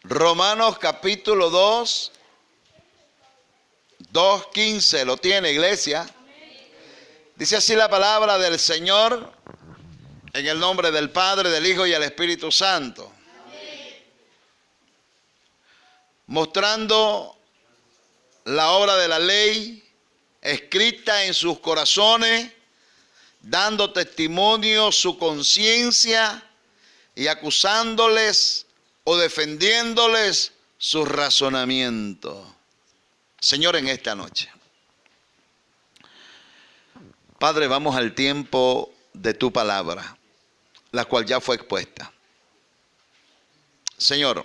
Romanos capítulo 2, 2:15. ¿Lo tiene, iglesia? Dice así la palabra del Señor, en el nombre del Padre, del Hijo y del Espíritu Santo. Mostrando la obra de la ley escrita en sus corazones, dando testimonio su conciencia y acusándoles o defendiéndoles su razonamiento. Señor, en esta noche, Padre, vamos al tiempo de tu palabra, la cual ya fue expuesta. Señor,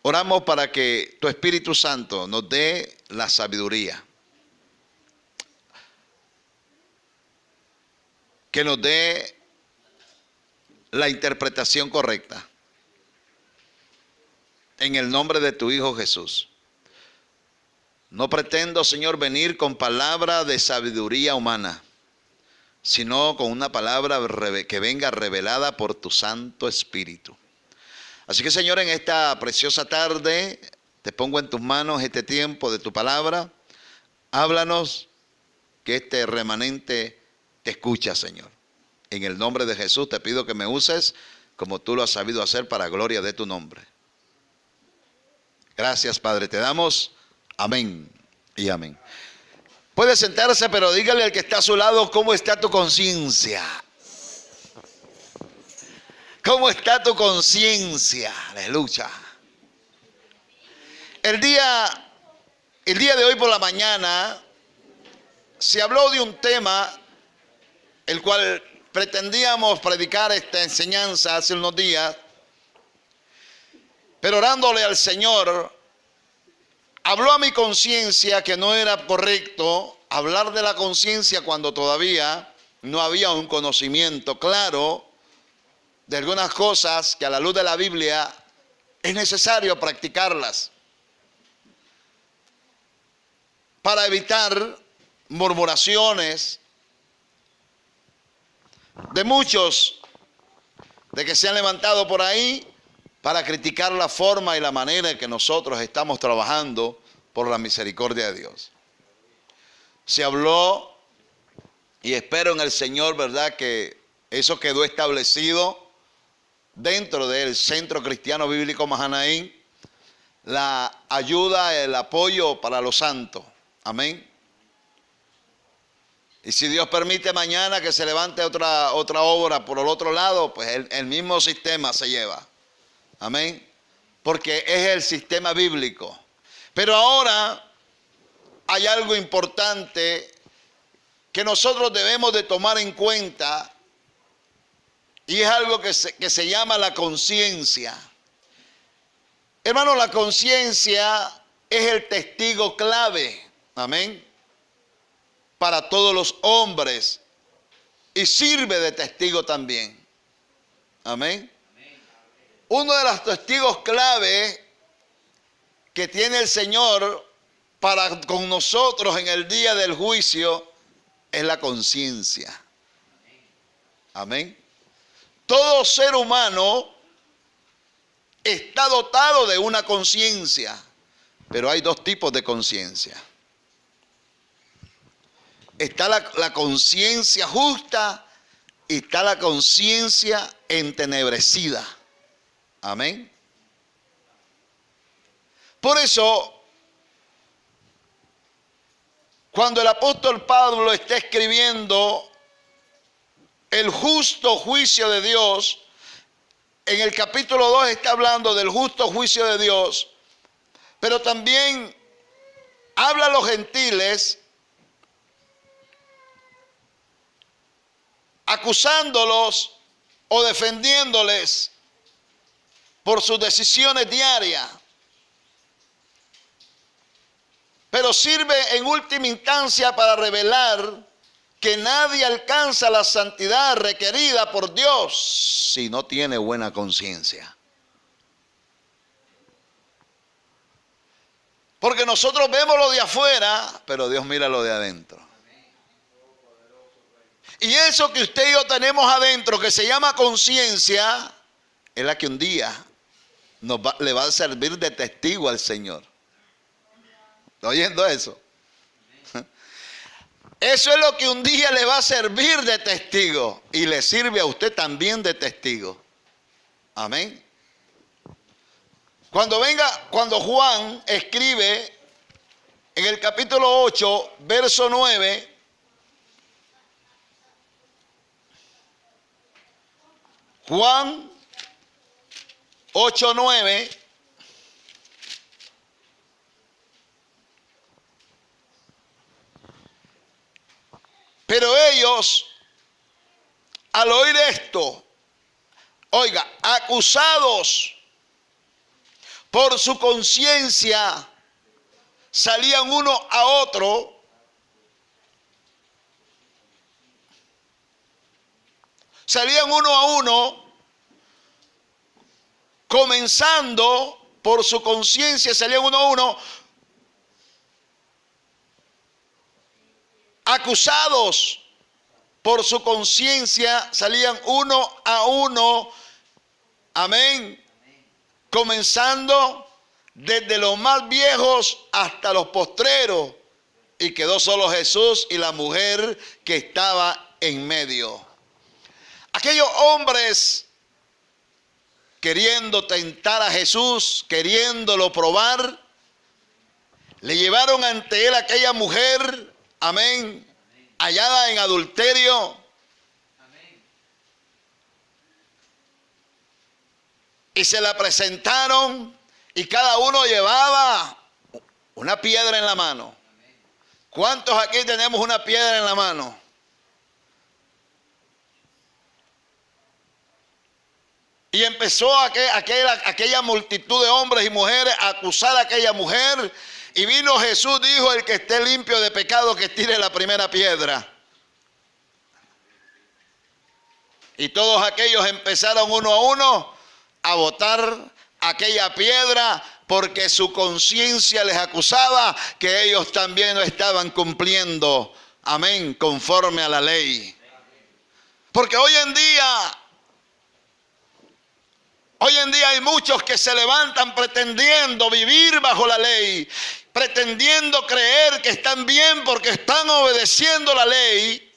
oramos para que tu Espíritu Santo nos dé la sabiduría, que nos dé la interpretación correcta. En el nombre de tu Hijo Jesús. No pretendo, Señor, venir con palabra de sabiduría humana, sino con una palabra que venga revelada por tu Santo Espíritu. Así que, Señor, en esta preciosa tarde, te pongo en tus manos este tiempo de tu palabra. Háblanos, que este remanente te escucha, Señor. En el nombre de Jesús te pido que me uses como tú lo has sabido hacer para gloria de tu nombre. Gracias, Padre, te damos amén y amén. Puede sentarse, pero dígale al que está a su lado, ¿cómo está tu conciencia? ¿Cómo está tu conciencia? Aleluya. El día de hoy por la mañana se habló de un tema el cual pretendíamos predicar esta enseñanza hace unos días, pero orándole al Señor, habló a mi conciencia que no era correcto hablar de la conciencia cuando todavía no había un conocimiento claro de algunas cosas que a la luz de la Biblia es necesario practicarlas para evitar murmuraciones de muchos de que se han levantado por ahí para criticar la forma y la manera en que nosotros estamos trabajando por la misericordia de Dios. Se habló, y espero en el Señor, ¿verdad?, que eso quedó establecido dentro del Centro Cristiano Bíblico Mahanaim, la ayuda, el apoyo para los santos. Amén. Y si Dios permite mañana que se levante otra obra por el otro lado, pues el mismo sistema se lleva. Amén. Porque es el sistema bíblico. Pero ahora hay algo importante que nosotros debemos de tomar en cuenta, y es algo que se llama la conciencia. Hermano, la conciencia es el testigo clave. Amén. Para todos los hombres, y sirve de testigo también. Amén. Uno de los testigos clave que tiene el Señor para con nosotros en el día del juicio es la conciencia. Amén. Todo ser humano está dotado de una conciencia, pero hay dos tipos de conciencia. Está la conciencia justa y está la conciencia entenebrecida. Amén. Por eso, cuando el apóstol Pablo está escribiendo el justo juicio de Dios, en el capítulo 2 está hablando del justo juicio de Dios, pero también habla a los gentiles, acusándolos o defendiéndoles por sus decisiones diarias. Pero sirve en última instancia para revelar que nadie alcanza la santidad requerida por Dios si no tiene buena conciencia. Porque nosotros vemos lo de afuera, pero Dios mira lo de adentro. Y eso que usted y yo tenemos adentro, que se llama conciencia, es la que un día le va a servir de testigo al Señor. ¿Está oyendo eso? Eso es lo que un día le va a servir de testigo y le sirve a usted también de testigo. Amén. Cuando Juan escribe en el capítulo 8, verso 9, Juan 8, 9, pero ellos, al oír esto, oiga, acusados por su conciencia, salían uno a otro, salían uno a uno, comenzando por su conciencia, salían uno a uno, acusados por su conciencia, salían uno a uno, amén, comenzando desde los más viejos hasta los postreros, y quedó solo Jesús y la mujer que estaba en medio. Aquellos hombres queriendo tentar a Jesús, queriéndolo probar, le llevaron ante él a aquella mujer, amén, hallada en adulterio. Y se la presentaron y cada uno llevaba una piedra en la mano. ¿Cuántos aquí tenemos una piedra en la mano? Y empezó aquella multitud de hombres y mujeres a acusar a aquella mujer. Y vino Jesús, dijo: el que esté limpio de pecado, que tire la primera piedra. Y todos aquellos empezaron uno a uno a botar aquella piedra, porque su conciencia les acusaba que ellos también no estaban cumpliendo, amén, conforme a la ley. Porque hoy en día hay muchos que se levantan pretendiendo vivir bajo la ley, pretendiendo creer que están bien porque están obedeciendo la ley.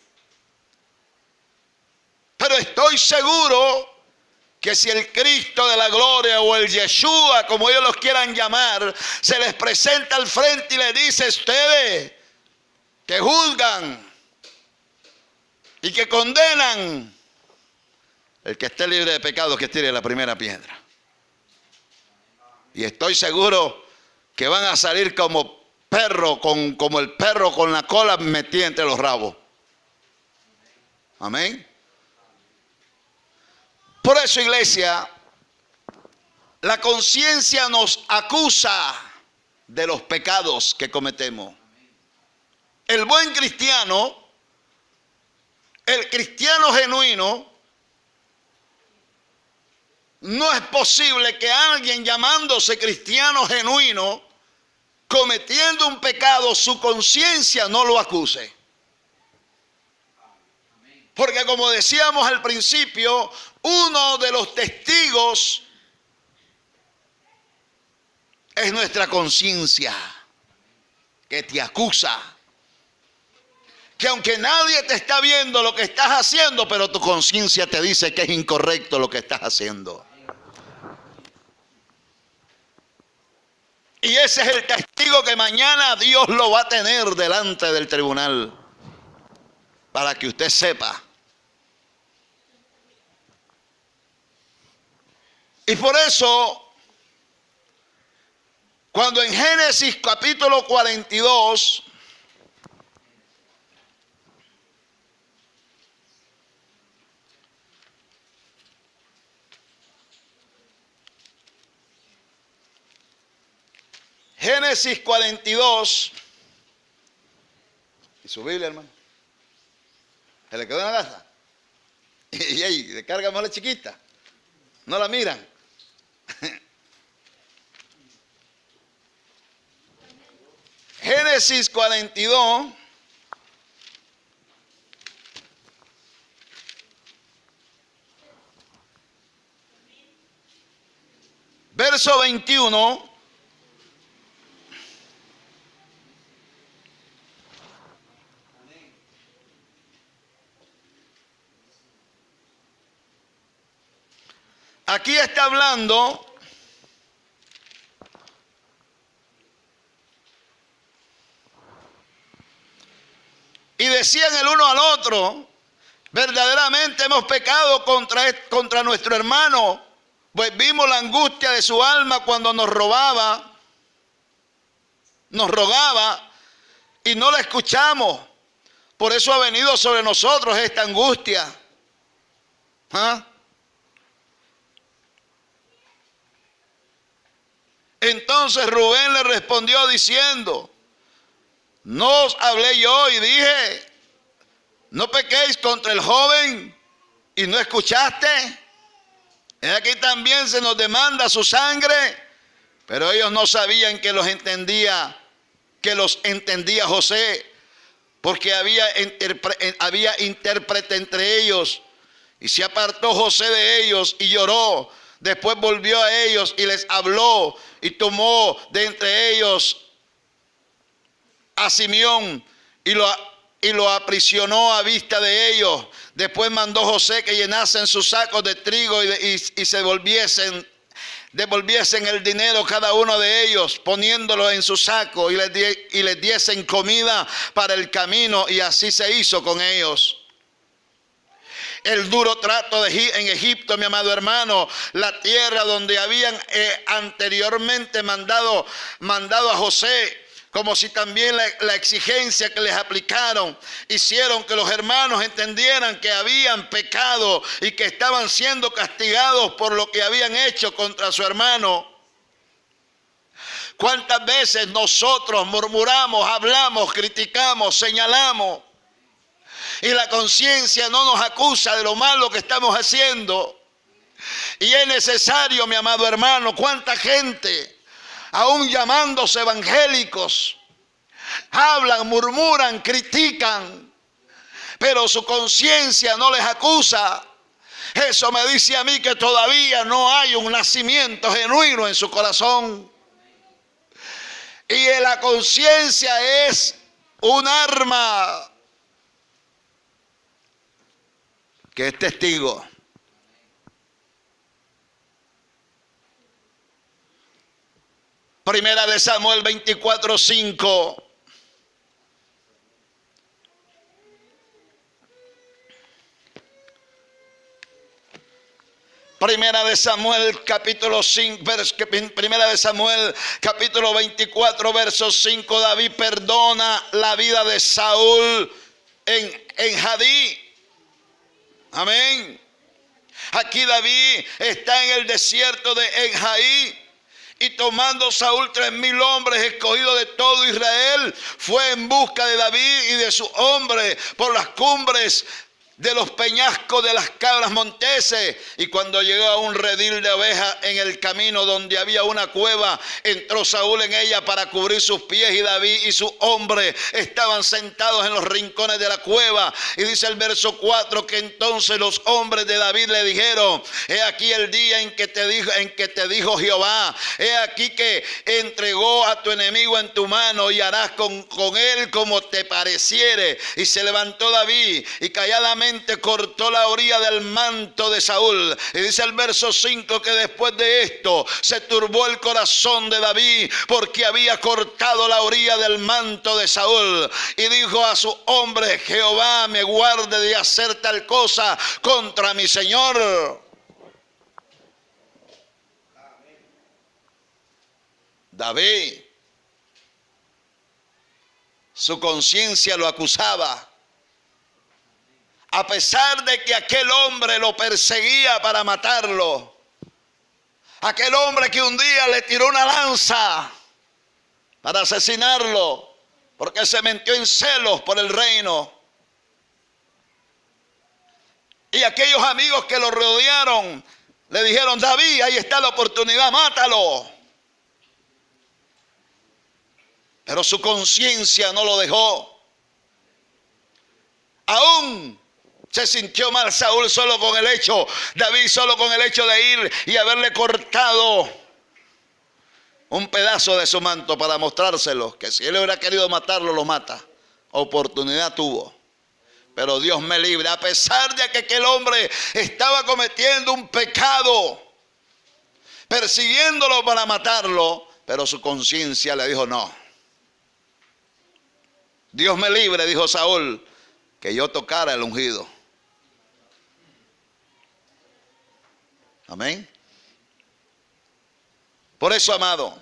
Pero estoy seguro que si el Cristo de la gloria o el Yeshua, como ellos los quieran llamar, se les presenta al frente y les dice: ustedes que juzgan y que condenan, el que esté libre de pecado, que tire la primera piedra. Y estoy seguro que van a salir como el perro con la cola metida entre los rabos. Amén. Por eso, iglesia, la conciencia nos acusa de los pecados que cometemos. El buen cristiano, el cristiano genuino, no es posible que alguien llamándose cristiano genuino, cometiendo un pecado, su conciencia no lo acuse. Porque, como decíamos al principio, uno de los testigos es nuestra conciencia, que te acusa. Que aunque nadie te está viendo lo que estás haciendo, pero tu conciencia te dice que es incorrecto lo que estás haciendo. Y ese es el testigo que mañana Dios lo va a tener delante del tribunal, para que usted sepa. Y por eso, cuando en Génesis capítulo 42, Génesis 42, ¿y su Biblia, hermano? ¿Se le quedó en la casa? Y ahí, le cargamos la chiquita. No la miran. Génesis 42, Verso 21. Aquí está hablando y decían el uno al otro: verdaderamente hemos pecado contra nuestro hermano, pues vimos la angustia de su alma cuando nos rogaba y no la escuchamos. Por eso ha venido sobre nosotros esta angustia. ¿Ah? Entonces Rubén le respondió diciendo: no os hablé yo y dije, no pequéis contra el joven, y no escuchaste. Aquí también se nos demanda su sangre. Pero ellos no sabían que los entendía José, porque había intérprete entre ellos. Y se apartó José de ellos y lloró. Después volvió a ellos y les habló, y tomó de entre ellos a Simeón y lo aprisionó a vista de ellos. Después mandó José que llenasen sus sacos de trigo y se devolviesen el dinero cada uno de ellos, poniéndolo en su saco, y les diesen comida para el camino, y así se hizo con ellos. El duro trato en Egipto, mi amado hermano, la tierra donde habían anteriormente mandado a José, como si también la exigencia que les aplicaron hicieron que los hermanos entendieran que habían pecado y que estaban siendo castigados por lo que habían hecho contra su hermano. ¿Cuántas veces nosotros murmuramos, hablamos, criticamos, señalamos, y la conciencia no nos acusa de lo malo que estamos haciendo? Y es necesario, mi amado hermano, cuánta gente, aún llamándose evangélicos, hablan, murmuran, critican, pero su conciencia no les acusa. Eso me dice a mí que todavía no hay un nacimiento genuino en su corazón. Y la conciencia es un arma que es testigo. Primera de Samuel 24:5. Primera de Samuel capítulo 5, Primera de Samuel capítulo 24, verso 5. David perdona la vida de Saúl en Jadí. Amén. Aquí David está en el desierto de En-Jadí, y tomando Saúl 3,000 hombres escogidos de todo Israel, fue en busca de David y de sus hombres por las cumbres de los peñascos de las cabras monteses. Y cuando llegó a un redil de ovejas en el camino donde había una cueva, entró Saúl en ella para cubrir sus pies, y David y sus hombres estaban sentados en los rincones de la cueva. Y dice el verso 4 que entonces los hombres de David le dijeron: he aquí el día en que te dijo Jehová, he aquí que entregó a tu enemigo en tu mano, y harás con él como te pareciere. Y se levantó David y calladamente cortó la orilla del manto de Saúl. Y dice el verso 5 que después de esto se turbó el corazón de David, porque había cortado la orilla del manto de Saúl. Y dijo a su hombre: Jehová me guarde de hacer tal cosa contra mi señor. David, su conciencia lo acusaba. A pesar de que aquel hombre lo perseguía para matarlo, aquel hombre que un día le tiró una lanza para asesinarlo, porque se metió en celos por el reino. Y aquellos amigos que lo rodearon le dijeron: David, ahí está la oportunidad, mátalo. Pero su conciencia no lo dejó. Aún se sintió mal David solo con el hecho de ir y haberle cortado un pedazo de su manto para mostrárselo, que si él hubiera querido matarlo, lo mata. Oportunidad tuvo. Pero Dios me libre, a pesar de que aquel hombre estaba cometiendo un pecado, persiguiéndolo para matarlo, pero su conciencia le dijo no. Dios me libre, dijo Saúl, que yo tocara el ungido. Amén. Por eso, amado,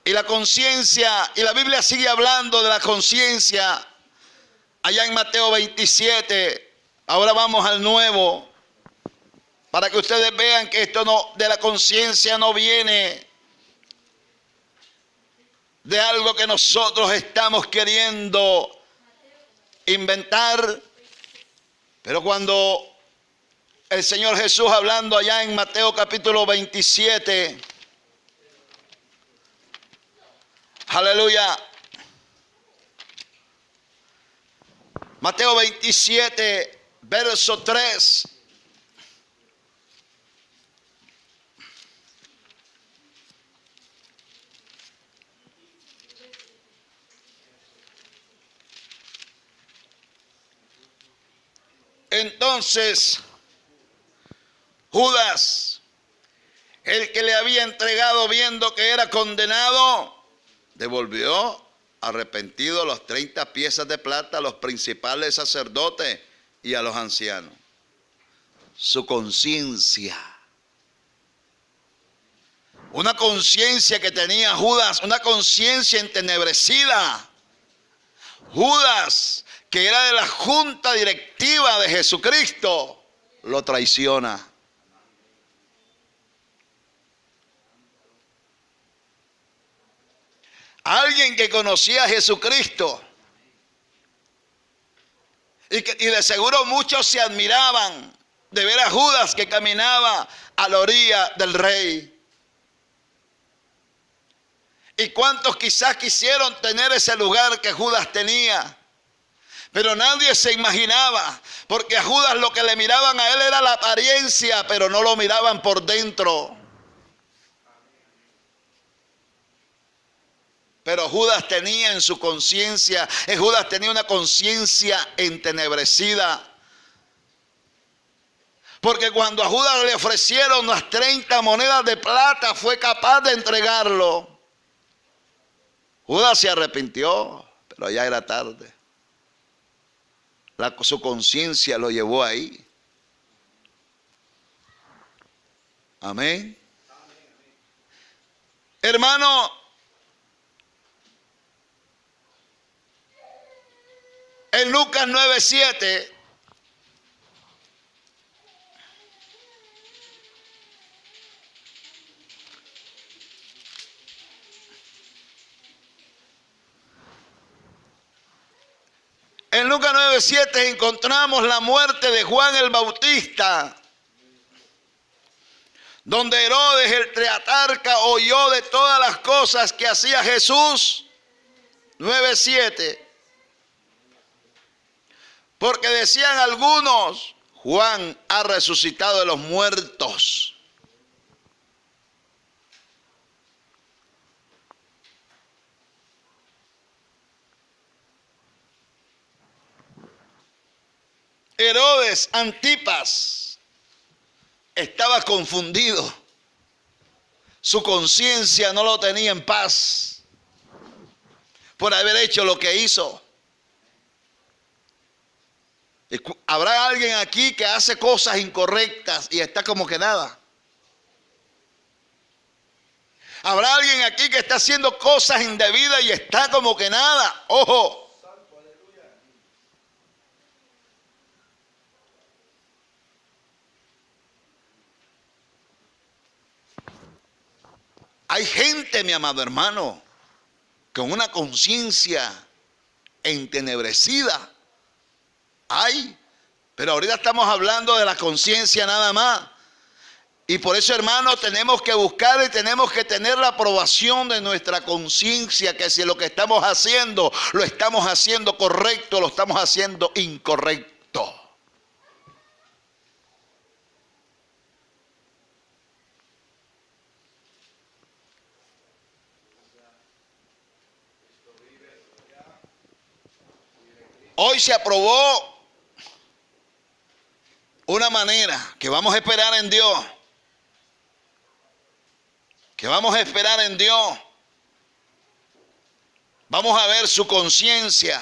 y la conciencia, y la Biblia sigue hablando de la conciencia allá en Mateo 27. Ahora vamos al nuevo, para que ustedes vean que esto no, de la conciencia no viene de algo que nosotros estamos queriendo inventar. Pero cuando el Señor Jesús, hablando allá en Mateo capítulo 27, aleluya, Mateo 27, verso 3. Entonces Judas, el que le había entregado, viendo que era condenado, devolvió arrepentido los 30 piezas de plata a los principales sacerdotes y a los ancianos. Su conciencia, una conciencia que tenía Judas, una conciencia entenebrecida. Judas, que era de la junta directiva de Jesucristo, lo traiciona. Alguien que conocía a Jesucristo y de seguro muchos se admiraban de ver a Judas que caminaba a la orilla del rey. Y cuántos quizás quisieron tener ese lugar que Judas tenía, pero nadie se imaginaba, porque a Judas lo que le miraban a él era la apariencia, pero no lo miraban por dentro. Pero Judas tenía en su conciencia, Judas tenía una conciencia entenebrecida. Porque cuando a Judas le ofrecieron las 30 monedas de plata, fue capaz de entregarlo. Judas se arrepintió, pero ya era tarde. Su conciencia lo llevó ahí. Amén. Hermano, en Lucas 9:7, en Lucas 9:7 encontramos la muerte de Juan el Bautista, donde Herodes el tetrarca oyó de todas las cosas que hacía Jesús. 9:7. Porque decían algunos, Juan ha resucitado de los muertos. Herodes Antipas estaba confundido. Su conciencia no lo tenía en paz por haber hecho lo que hizo. ¿Habrá alguien aquí que hace cosas incorrectas y está como que nada? ¿Habrá alguien aquí que está haciendo cosas indebidas y está como que nada? ¡Ojo! Hay gente, mi amado hermano, con una conciencia entenebrecida. Hay, pero ahorita estamos hablando de la conciencia nada más. Y por eso, hermano, tenemos que buscar y tenemos que tener la aprobación de nuestra conciencia, que si lo que estamos haciendo, lo estamos haciendo correcto, lo estamos haciendo incorrecto. hoy se aprobó una manera que vamos a esperar en Dios. Que vamos a esperar en Dios. Vamos a ver su conciencia.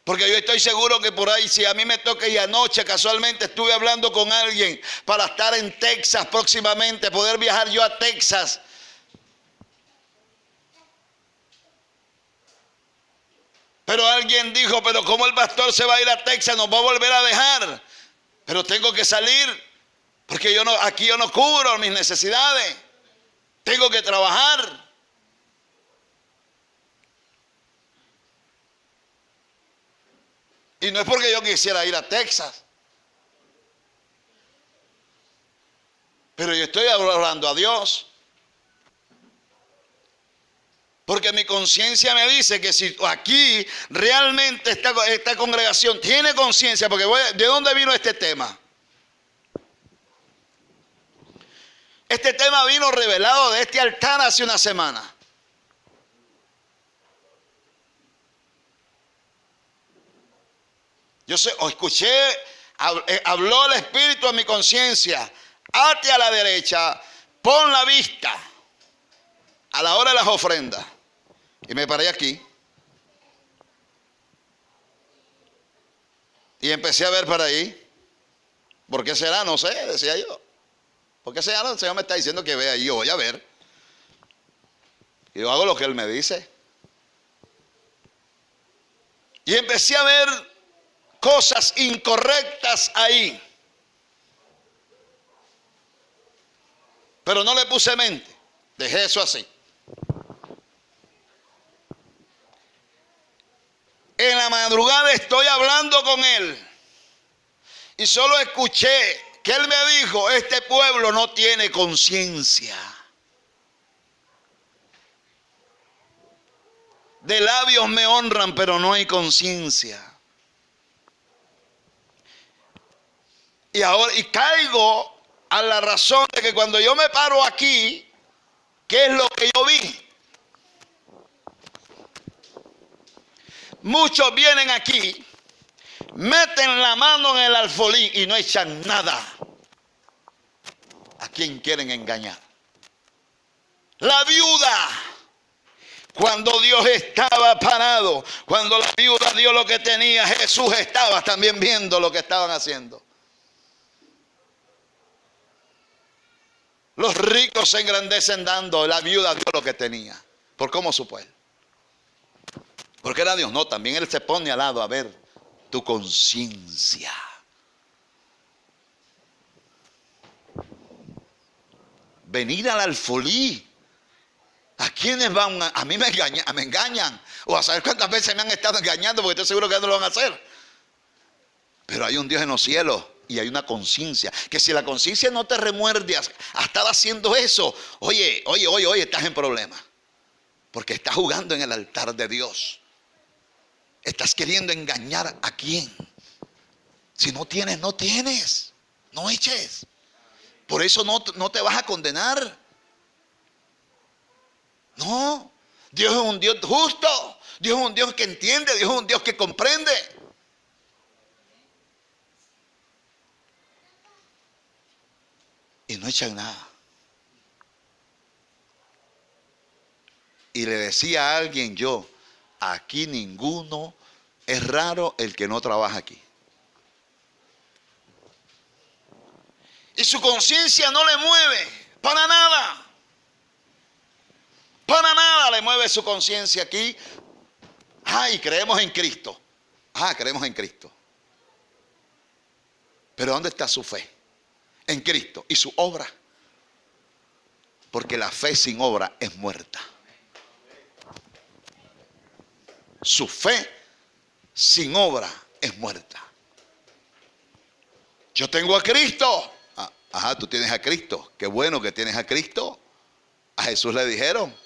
Porque yo estoy seguro que por ahí, si a mí me toca, y anoche casualmente estuve hablando con alguien para estar en Texas próximamente, poder viajar yo a Texas. Pero alguien dijo, pero ¿cómo el pastor se va a ir a Texas? Nos va a volver a dejar. Pero tengo que salir, porque aquí yo no cubro mis necesidades. Tengo que trabajar. Y no es porque yo quisiera ir a Texas. Pero yo estoy orando a Dios. Porque mi conciencia me dice que si aquí realmente esta congregación tiene conciencia, porque ¿de dónde vino este tema? Este tema vino revelado de este altar hace una semana. Escuché, habló el Espíritu a mi conciencia. Ate a la derecha, pon la vista a la hora de las ofrendas. Y me paré aquí. Y empecé a ver para ahí. ¿Por qué será? No sé, decía yo. ¿Por qué será? El Señor me está diciendo que vea y yo voy a ver. Y yo hago lo que Él me dice. Y empecé a ver cosas incorrectas ahí. Pero no le puse mente. Dejé eso así. En la madrugada estoy hablando con Él. Y solo escuché que Él me dijo, este pueblo no tiene conciencia. De labios me honran, pero no hay conciencia. Y caigo a la razón de que cuando yo me paro aquí, ¿qué es lo que yo vi? Muchos vienen aquí, meten la mano en el alfolí y no echan nada. ¿A quién quieren engañar? La viuda. Cuando Dios estaba parado, cuando la viuda dio lo que tenía, Jesús estaba también viendo lo que estaban haciendo. Los ricos se engrandecen dando, la viuda dio lo que tenía. ¿Por cómo supo Él? Porque era Dios. No, también Él se pone al lado a ver tu conciencia. Venir al alfolí. ¿A quiénes van? A mí me engañan. O a saber cuántas veces me han estado engañando, porque estoy seguro que no lo van a hacer. Pero hay un Dios en los cielos y hay una conciencia. Que si la conciencia no te remuerde a estar haciendo eso, oye, estás en problemas. Porque estás jugando en el altar de Dios. Estás queriendo engañar a quién. Si no tienes, no tienes. No eches. Por eso no te vas a condenar. No. Dios es un Dios justo. Dios es un Dios que entiende. Dios es un Dios que comprende. Y no echan nada. Y le decía a alguien yo, aquí ninguno, es raro el que no trabaja aquí. Y su conciencia no le mueve, para nada. Para nada le mueve su conciencia aquí. Y creemos en Cristo. Creemos en Cristo. Pero ¿dónde está su fe? En Cristo. ¿Y su obra? Porque la fe sin obra es muerta. Su fe sin obra es muerta. Yo tengo a Cristo. Tú tienes a Cristo. Qué bueno que tienes a Cristo. A Jesús le dijeron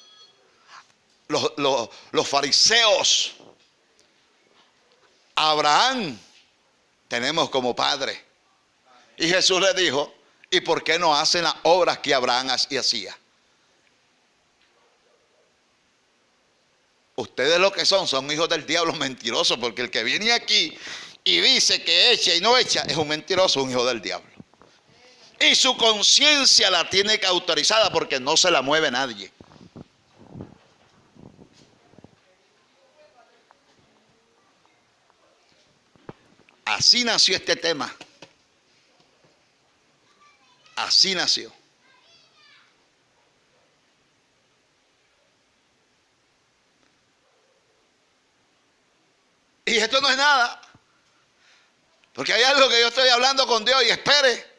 los fariseos, a Abraham tenemos como padre. Y Jesús le dijo, ¿y por qué no hacen las obras que Abraham hacía? ustedes lo que son hijos del diablo mentirosos, porque el que viene aquí y dice que echa y no echa es un mentiroso, un hijo del diablo. Y su conciencia la tiene cauterizada porque no se la mueve nadie. Así nació este tema. Así nació. Y esto no es nada. Porque hay algo que yo estoy hablando con Dios y espere.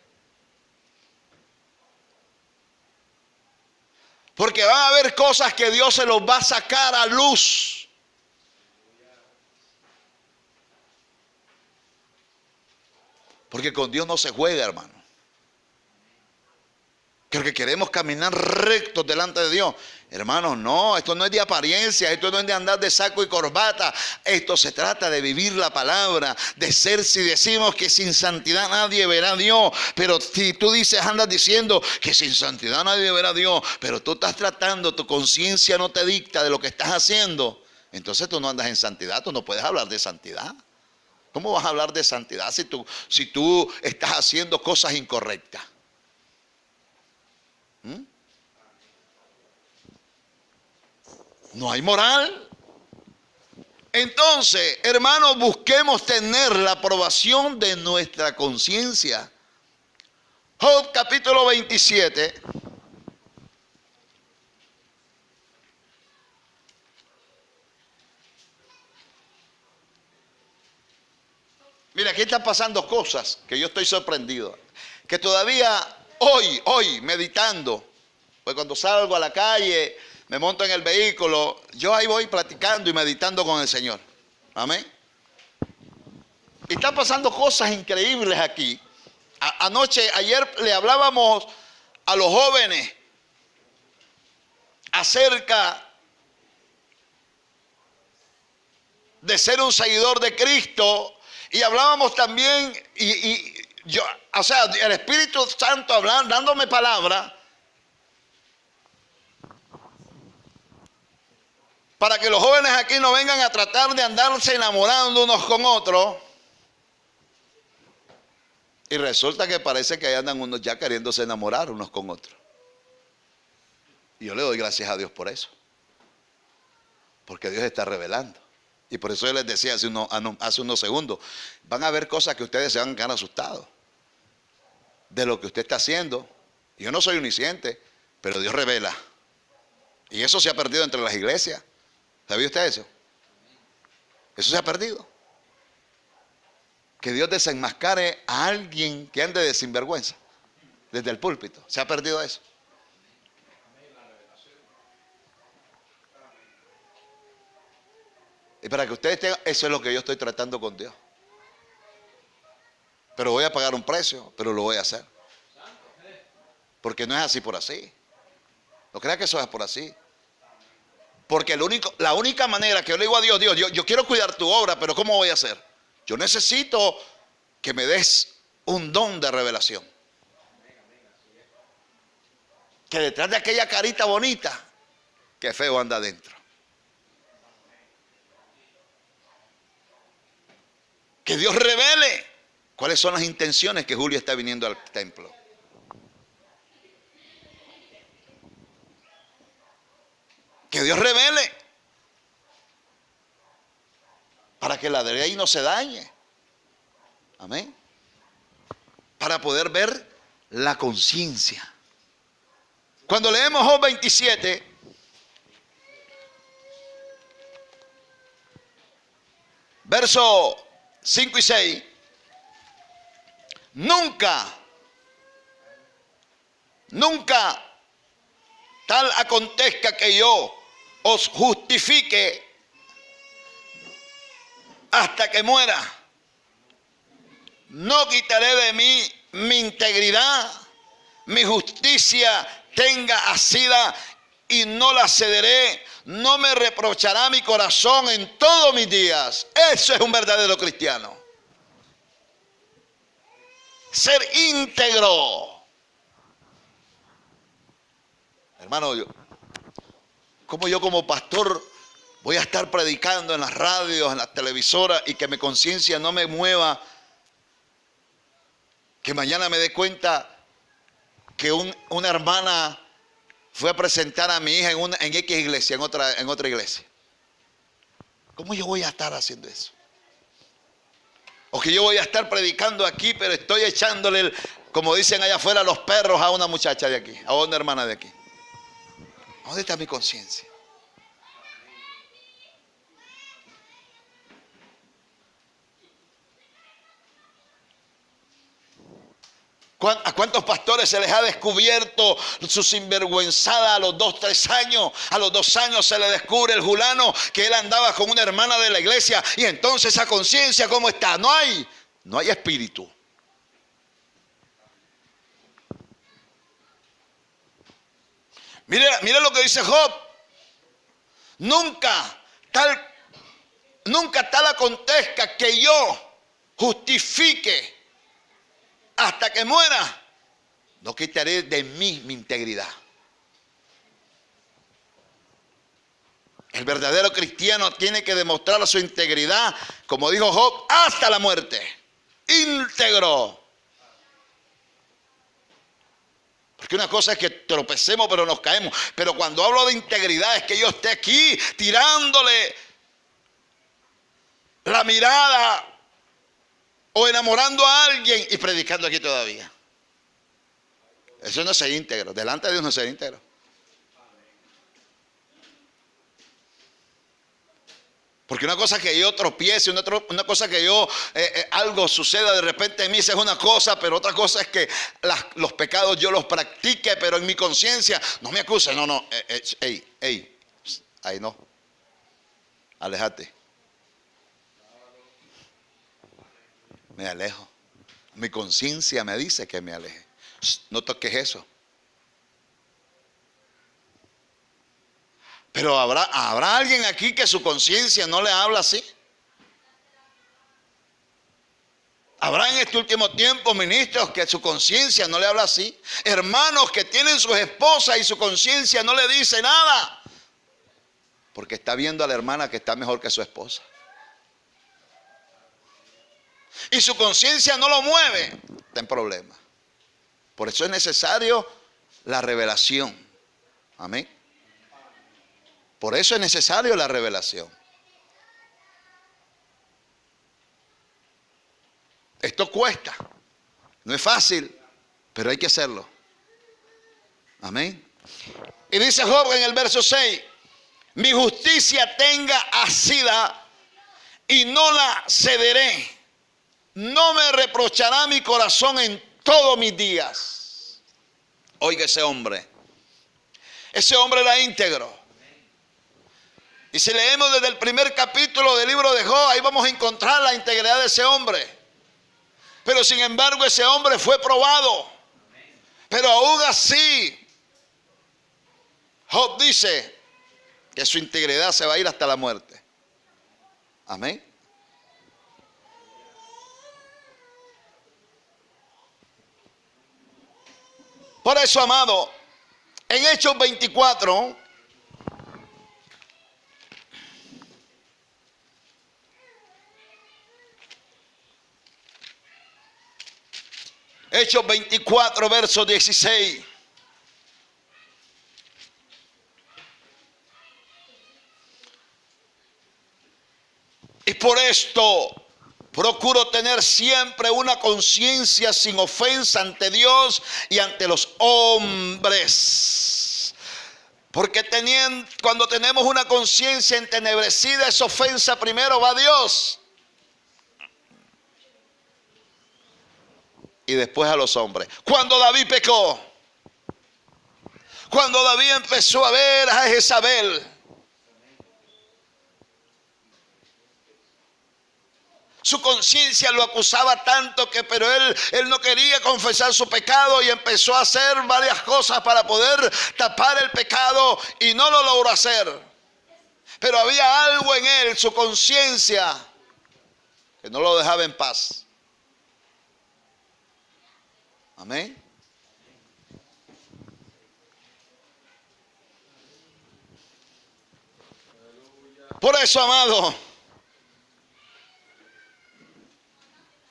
Porque van a haber cosas que Dios se los va a sacar a luz. Porque con Dios no se juega, hermano. Creo que queremos caminar rectos delante de Dios. Hermanos, no, esto no es de apariencia, esto no es de andar de saco y corbata. Esto se trata de vivir la palabra, de ser, si decimos que sin santidad nadie verá a Dios. Pero si tú dices, andas diciendo que sin santidad nadie verá a Dios, pero tú estás tratando, tu conciencia no te dicta de lo que estás haciendo, entonces tú no andas en santidad, tú no puedes hablar de santidad. ¿Cómo vas a hablar de santidad si tú estás haciendo cosas incorrectas? No hay moral. Entonces, hermanos, busquemos tener la aprobación de nuestra conciencia. Job capítulo 27. Mira, aquí están pasando cosas que yo estoy sorprendido. Que todavía hoy, meditando, pues cuando salgo a la calle, me monto en el vehículo, yo ahí voy platicando y meditando con el Señor. Amén. Y están pasando cosas increíbles aquí. Ayer le hablábamos a los jóvenes acerca de ser un seguidor de Cristo. Y hablábamos también, el Espíritu Santo dándome palabra para que los jóvenes aquí no vengan a tratar de andarse enamorando unos con otros. Y resulta que parece que ahí andan unos ya queriéndose enamorar unos con otros. Y yo le doy gracias a Dios por eso. Porque Dios está revelando. Y por eso yo les decía hace unos segundos, van a ver cosas que ustedes se van a quedar asustados de lo que usted está haciendo. Yo no soy omnisciente, pero Dios revela. Y eso se ha perdido entre las iglesias. ¿Sabía usted eso? Eso se ha perdido. Que Dios desenmascare a alguien que ande de sinvergüenza desde el púlpito. Se ha perdido eso. Y para que ustedes tengan, eso es lo que yo estoy tratando con Dios. Pero voy a pagar un precio, pero lo voy a hacer. Porque no es así por así. No crea que eso es por así. Porque la única manera que yo le digo a Dios, yo quiero cuidar tu obra, pero ¿cómo voy a hacer? Yo necesito que me des un don de revelación. Que detrás de aquella carita bonita, que feo anda adentro. Que Dios revele cuáles son las intenciones que Julio está viniendo al templo. Que Dios revele para que la ley no se dañe. Amén. Para poder ver la conciencia. Cuando leemos Job 27, verso 5 y 6, nunca tal acontezca que yo os justifique hasta que muera. No quitaré de mí mi integridad, mi justicia tenga asida y no la cederé. No me reprochará mi corazón en todos mis días. Eso es un verdadero cristiano. Ser íntegro. Hermano, como pastor Voy a estar predicando en las radios, en las televisoras y que mi conciencia no me mueva. Que mañana me dé cuenta que una hermana fue a presentar a mi hija en X iglesia, en otra iglesia. ¿Cómo yo voy a estar haciendo eso? O que yo voy a estar predicando aquí, pero estoy echándole, como dicen allá afuera, los perros a una muchacha de aquí, a una hermana de aquí. ¿Dónde está mi conciencia? ¿A cuántos pastores se les ha descubierto su sinvergüenzada a los 2, 3 años? A los 2 años se le descubre el fulano que él andaba con una hermana de la iglesia. Y entonces esa conciencia, ¿cómo está? No hay espíritu. Mire lo que dice Job. Nunca tal acontezca que yo justifique hasta que muera, no quitaré de mí mi integridad. El verdadero cristiano tiene que demostrar su integridad, como dijo Job, hasta la muerte. Íntegro. Porque una cosa es que tropecemos pero nos caemos. Pero cuando hablo de integridad es que yo esté aquí tirándole la mirada o enamorando a alguien y predicando aquí todavía. Eso no es ser íntegro. Delante de Dios no es ser íntegro. Porque una cosa es que yo tropiece, una cosa que yo algo suceda de repente en mí, esa es una cosa, pero otra cosa es que los pecados yo los practique, pero en mi conciencia no me acuse. No, ahí no. Alejate. Me alejo. Mi conciencia me dice que me aleje. No toques eso. Pero ¿habrá alguien aquí que su conciencia no le habla así? ¿Habrá en este último tiempo ministros que su conciencia no le habla así? Hermanos que tienen sus esposas y su conciencia no le dice nada. Porque está viendo a la hermana que está mejor que su esposa. Y su conciencia no lo mueve, está en problema. Por eso es necesario la revelación. Amén. Por eso es necesario la revelación. Esto cuesta. No es fácil, pero hay que hacerlo. Amén. Y dice Job en el verso 6, mi justicia tenga asida y no la cederé. No me reprochará mi corazón en todos mis días. Oiga ese hombre. Ese hombre era íntegro. Y si leemos desde el primer capítulo del libro de Job, ahí vamos a encontrar la integridad de ese hombre. Pero sin embargo ese hombre fue probado. Pero aún así, Job dice que su integridad se va a ir hasta la muerte. Amén. Por eso, amado, en Hechos 24, Hechos 24, verso 16. Y por esto procuro tener siempre una conciencia sin ofensa ante Dios y ante los hombres. Porque cuando tenemos una conciencia entenebrecida, esa ofensa primero va a Dios. Y después a los hombres. Cuando David pecó, cuando David empezó a ver a Jezabel, su conciencia lo acusaba tanto pero él no quería confesar su pecado y empezó a hacer varias cosas para poder tapar el pecado y no lo logró hacer. Pero había algo en él, su conciencia, que no lo dejaba en paz. Amén. Por eso, amado,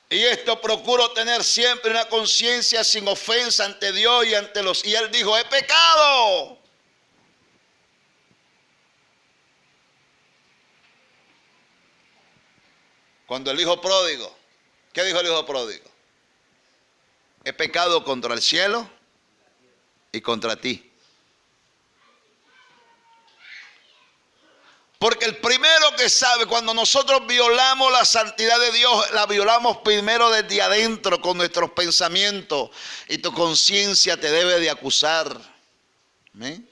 y esto procuro tener siempre una conciencia sin ofensa ante Dios y ante los... Y él dijo, he pecado. Cuando el hijo pródigo, ¿qué dijo el hijo pródigo? He pecado contra el cielo y contra ti. Porque el primero que sabe, cuando nosotros violamos la santidad de Dios, la violamos primero desde adentro con nuestros pensamientos. Y tu conciencia te debe de acusar. ¿Amén?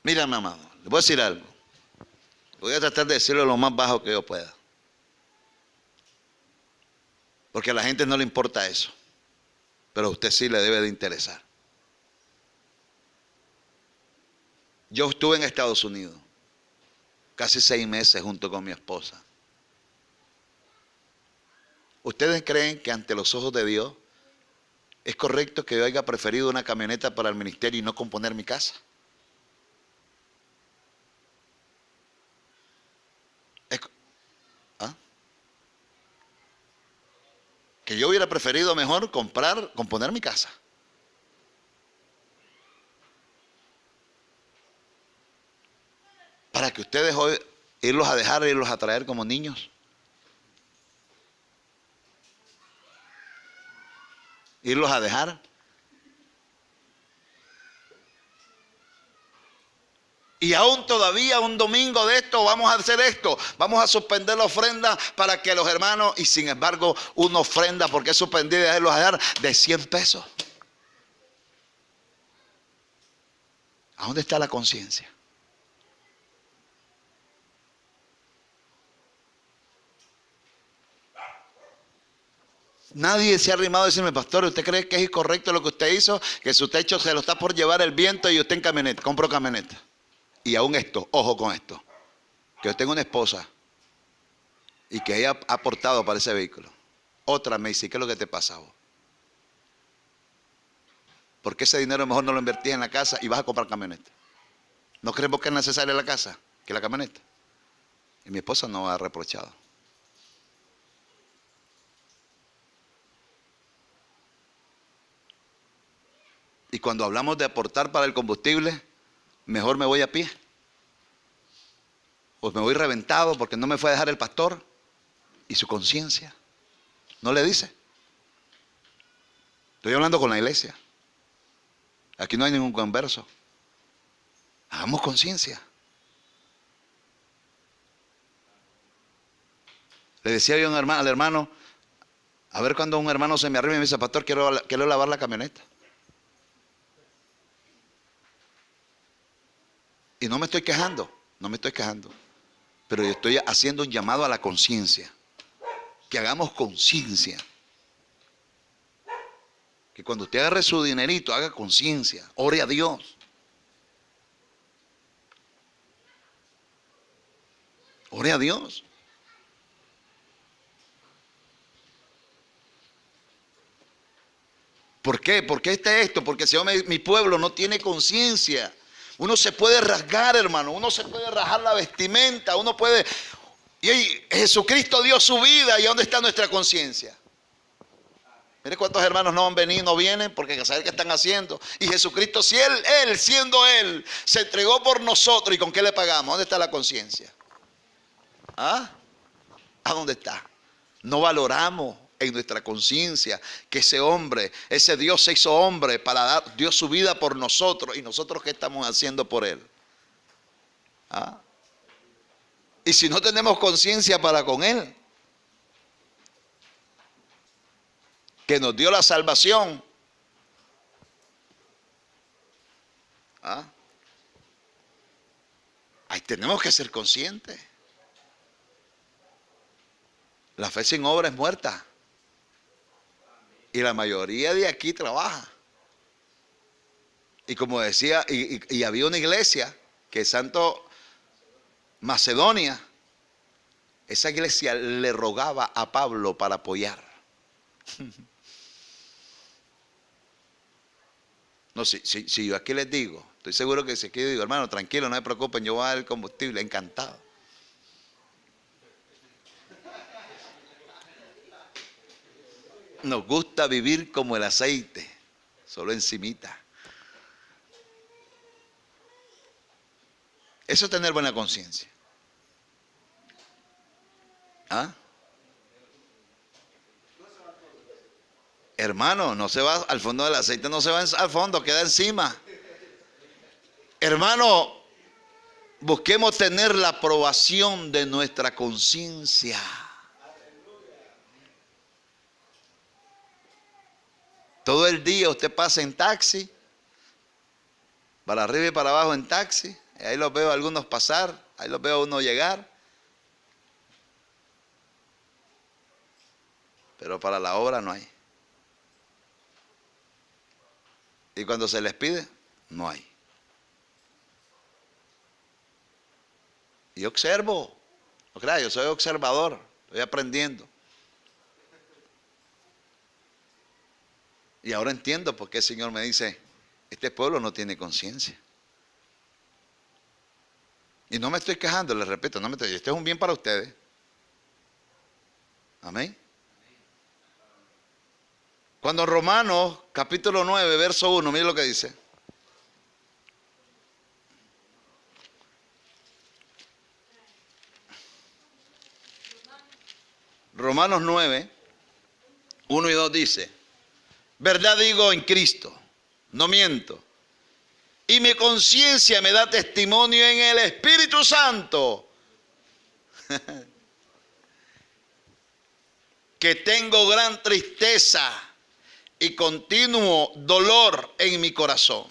Mira, mi amado, le voy a decir algo. Voy a tratar de decirlo lo más bajo que yo pueda. Porque a la gente no le importa eso. Pero a usted sí le debe de interesar. Yo estuve en Estados Unidos casi 6 meses junto con mi esposa. ¿Ustedes creen que ante los ojos de Dios es correcto que yo haya preferido una camioneta para el ministerio y no componer mi casa? ¿Ah? Que yo hubiera preferido mejor componer mi casa. Para que ustedes hoy irlos a dejar, irlos a traer como niños. Irlos a dejar. Y aún todavía un domingo de esto vamos a hacer esto. Vamos a suspender la ofrenda para que los hermanos, y sin embargo una ofrenda, porque es suspendida, irlos a dejar de 100 pesos. ¿A dónde está la conciencia? Nadie se ha arrimado a decirme, pastor, ¿usted cree que es incorrecto lo que usted hizo? Que su techo se lo está por llevar el viento y usted en camioneta, compró camioneta. Y aún esto, ojo con esto, que yo tengo una esposa y que ella ha aportado para ese vehículo. Otra me dice, ¿qué es lo que te pasa a vos? ¿Por qué ese dinero mejor no lo invertís en la casa y vas a comprar camioneta? ¿No crees vos que es necesaria la casa que la camioneta? Y mi esposa no ha reprochado. Y cuando hablamos de aportar para el combustible, mejor me voy a pie. O me voy reventado porque no me fue a dejar el pastor. Y su conciencia no le dice. Estoy hablando con la iglesia. Aquí no hay ningún converso. Hagamos conciencia. Le decía yo al hermano, a ver cuando un hermano se me arriba y me dice, pastor, quiero lavar la camioneta. Y no me estoy quejando, pero yo estoy haciendo un llamado a la conciencia, que hagamos conciencia, que cuando usted agarre su dinerito, haga conciencia, ore a Dios, ore a Dios. ¿Por qué? ¿Por qué está esto? Porque si mi pueblo no tiene conciencia. Uno se puede rasgar, hermano, uno se puede rajar la vestimenta, uno puede... Y Jesucristo dio su vida, ¿y dónde está nuestra conciencia? Mire cuántos hermanos no han venido, no vienen, porque saber qué están haciendo. Y Jesucristo, si él, siendo Él, se entregó por nosotros, ¿y con qué le pagamos? ¿Dónde está la conciencia? ¿Ah? ¿A dónde está? No valoramos en nuestra conciencia que ese hombre, ese Dios se hizo hombre dio su vida por nosotros, y nosotros ¿qué estamos haciendo por Él? ¿Ah? Y si no tenemos conciencia para con Él, que nos dio la salvación, ¿ah? Ahí tenemos que ser conscientes. La fe sin obra es muerta. Y la mayoría de aquí trabaja. Y como decía, y había una iglesia que Santo Macedonia, esa iglesia le rogaba a Pablo para apoyar. No, si yo aquí les digo, estoy seguro que si aquí digo, hermano, tranquilo, no se preocupen, yo voy a dar el combustible, encantado. Nos gusta vivir como el aceite, solo encimita. Eso es tener buena conciencia. ¿Ah? Hermano, no se va al fondo del aceite, no se va al fondo, queda encima. Hermano, busquemos tener la aprobación de nuestra conciencia. Todo el día usted pasa en taxi, para arriba y para abajo en taxi, y ahí los veo a algunos pasar, ahí los veo a uno llegar. Pero para la obra no hay. Y cuando se les pide, no hay. Y observo, no crea, yo soy observador, estoy aprendiendo. Y ahora entiendo por qué el Señor me dice, este pueblo no tiene conciencia. Y no me estoy quejando, les repito, este es un bien para ustedes. Amén. Cuando en Romanos capítulo 9, verso 1, mire lo que dice. Romanos 9, 1 y 2 dice, verdad digo en Cristo, no miento. Y mi conciencia me da testimonio en el Espíritu Santo que tengo gran tristeza y continuo dolor en mi corazón.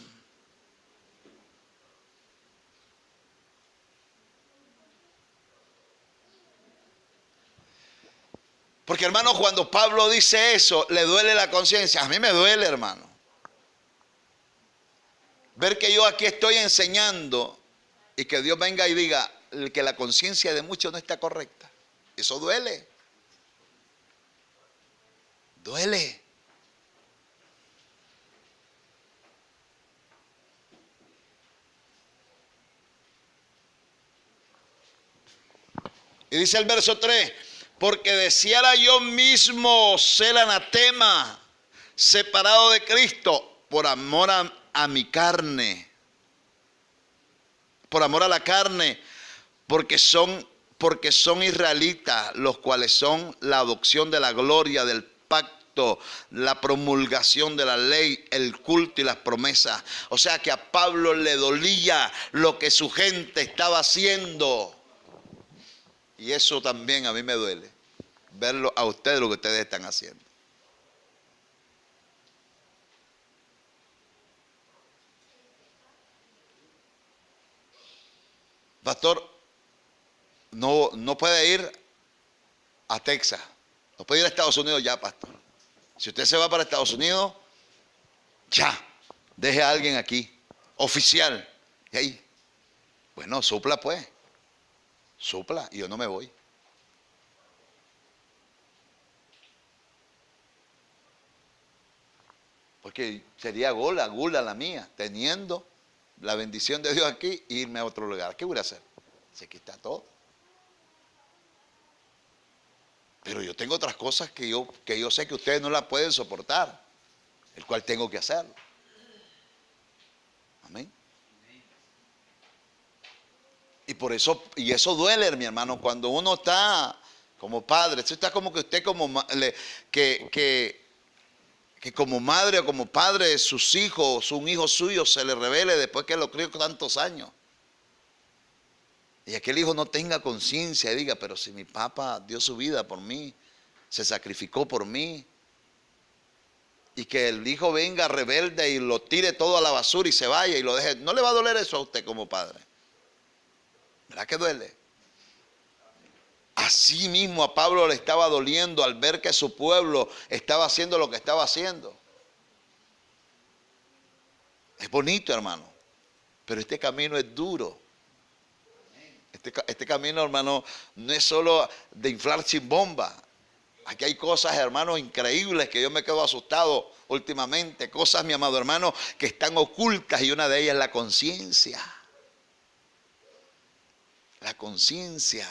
Porque hermano, cuando Pablo dice eso, le duele la conciencia. A mí me duele, hermano. Ver que yo aquí estoy enseñando y que Dios venga y diga que la conciencia de muchos no está correcta. Eso duele. Duele. Y dice el verso 3, porque deseara yo mismo ser anatema, separado de Cristo, por amor a mi carne, por amor a la carne, porque son israelitas, los cuales son la adopción de la gloria del pacto, la promulgación de la ley, el culto y las promesas. O sea que a Pablo le dolía lo que su gente estaba haciendo. Y eso también a mí me duele, verlo a ustedes lo que ustedes están haciendo. Pastor, no puede ir a Texas, no puede ir a Estados Unidos ya, pastor. Si usted se va para Estados Unidos, ya, deje a alguien aquí, oficial. Y ahí, bueno, supla pues, supla, y yo no me voy. Porque sería gula la mía, teniendo la bendición de Dios aquí e irme a otro lugar. ¿Qué voy a hacer? Si aquí está todo. Pero yo tengo otras cosas que yo sé que ustedes no las pueden soportar, el cual tengo que hacerlo. Amén. Y por eso, y eso duele, mi hermano, cuando uno está como padre, eso está como que usted como que como madre o como padre, sus hijos, un hijo suyo se le revele después que lo crió tantos años. Y aquel hijo no tenga conciencia y diga, pero si mi papá dio su vida por mí, se sacrificó por mí. Y que el hijo venga rebelde y lo tire todo a la basura y se vaya y lo deje. ¿No le va a doler eso a usted como padre? ¿Verdad que duele? Así mismo a Pablo le estaba doliendo al ver que su pueblo estaba haciendo lo que estaba haciendo. Es bonito, hermano, pero este camino es duro. Este camino, hermano, no es solo de inflar sin bomba. Aquí hay cosas, hermanos, increíbles que yo me quedo asustado últimamente. Cosas, mi amado hermano, que están ocultas y una de ellas es la conciencia. La conciencia.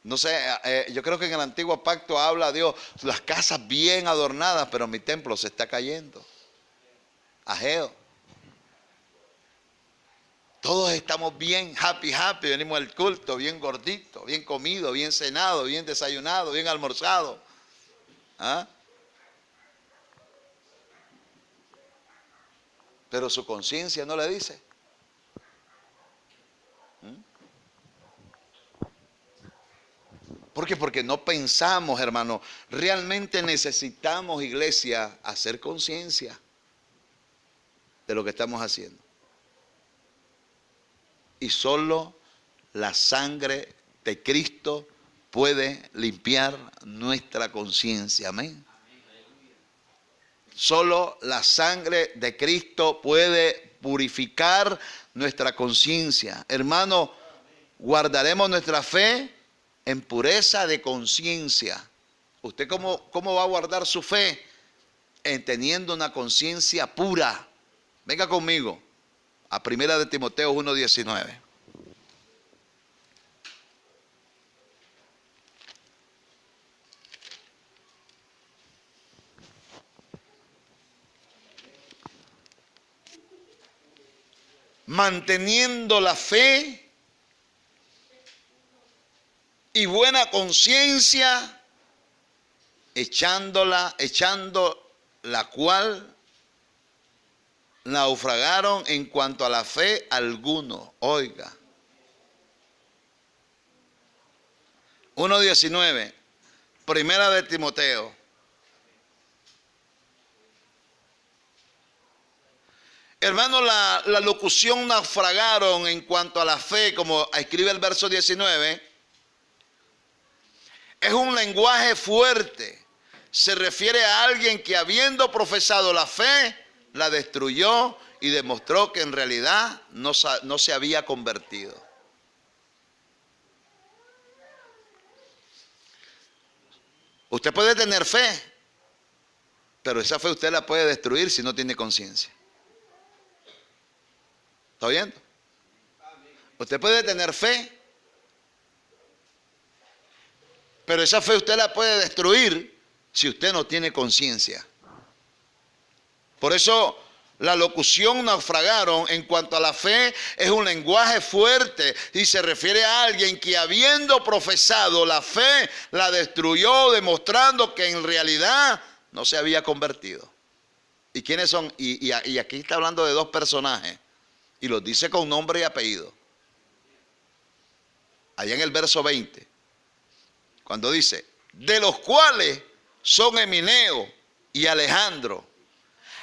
No sé, yo creo que en el antiguo pacto habla Dios, las casas bien adornadas, pero mi templo se está cayendo. Ageo. Todos estamos bien happy, venimos al culto, bien gordito, bien comido, bien cenado, bien desayunado, bien almorzado. ¿Ah? Pero su conciencia no le dice. ¿Por qué? Porque no pensamos, hermano. Realmente necesitamos, iglesia, hacer conciencia de lo que estamos haciendo. Y solo la sangre de Cristo puede limpiar nuestra conciencia. Amén. Solo la sangre de Cristo puede purificar nuestra conciencia. Hermano, guardaremos nuestra fe en pureza de conciencia. ¿Usted cómo va a guardar su fe? En teniendo una conciencia pura. Venga conmigo a 1 de Timoteo 1:19. Manteniendo la fe y buena conciencia, echando la cual naufragaron en cuanto a la fe alguno. Oiga. 1:19, 1 de Timoteo. Hermano, la locución naufragaron en cuanto a la fe, como escribe el verso 19, es un lenguaje fuerte. Se refiere a alguien que habiendo profesado la fe, la destruyó y demostró que en realidad no se había convertido. Usted puede tener fe, pero esa fe usted la puede destruir si no tiene conciencia. ¿Está oyendo? Usted puede tener fe, pero esa fe usted la puede destruir si usted no tiene conciencia. Por eso la locución naufragaron en cuanto a la fe es un lenguaje fuerte y se refiere a alguien que habiendo profesado la fe la destruyó, demostrando que en realidad no se había convertido. ¿Y quiénes son? Y aquí está hablando de dos personajes y los dice con nombre y apellido. Allá en el verso 20, cuando dice, de los cuales son Emineo y Alejandro,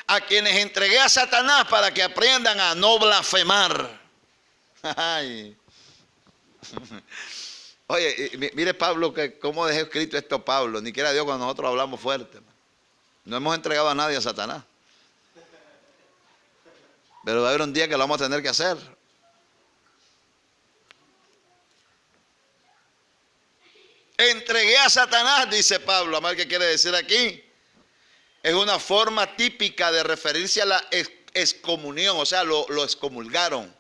a quienes entregué a Satanás para que aprendan a no blasfemar. Ay. Oye, mire Pablo, cómo dejó escrito esto Pablo. Ni quiera Dios cuando nosotros hablamos fuerte. No hemos entregado a nadie a Satanás. Pero va a haber un día que lo vamos a tener que hacer. Entregué a Satanás, dice Pablo. A ver qué quiere decir aquí. Es una forma típica de referirse a la excomunión, o sea, lo excomulgaron.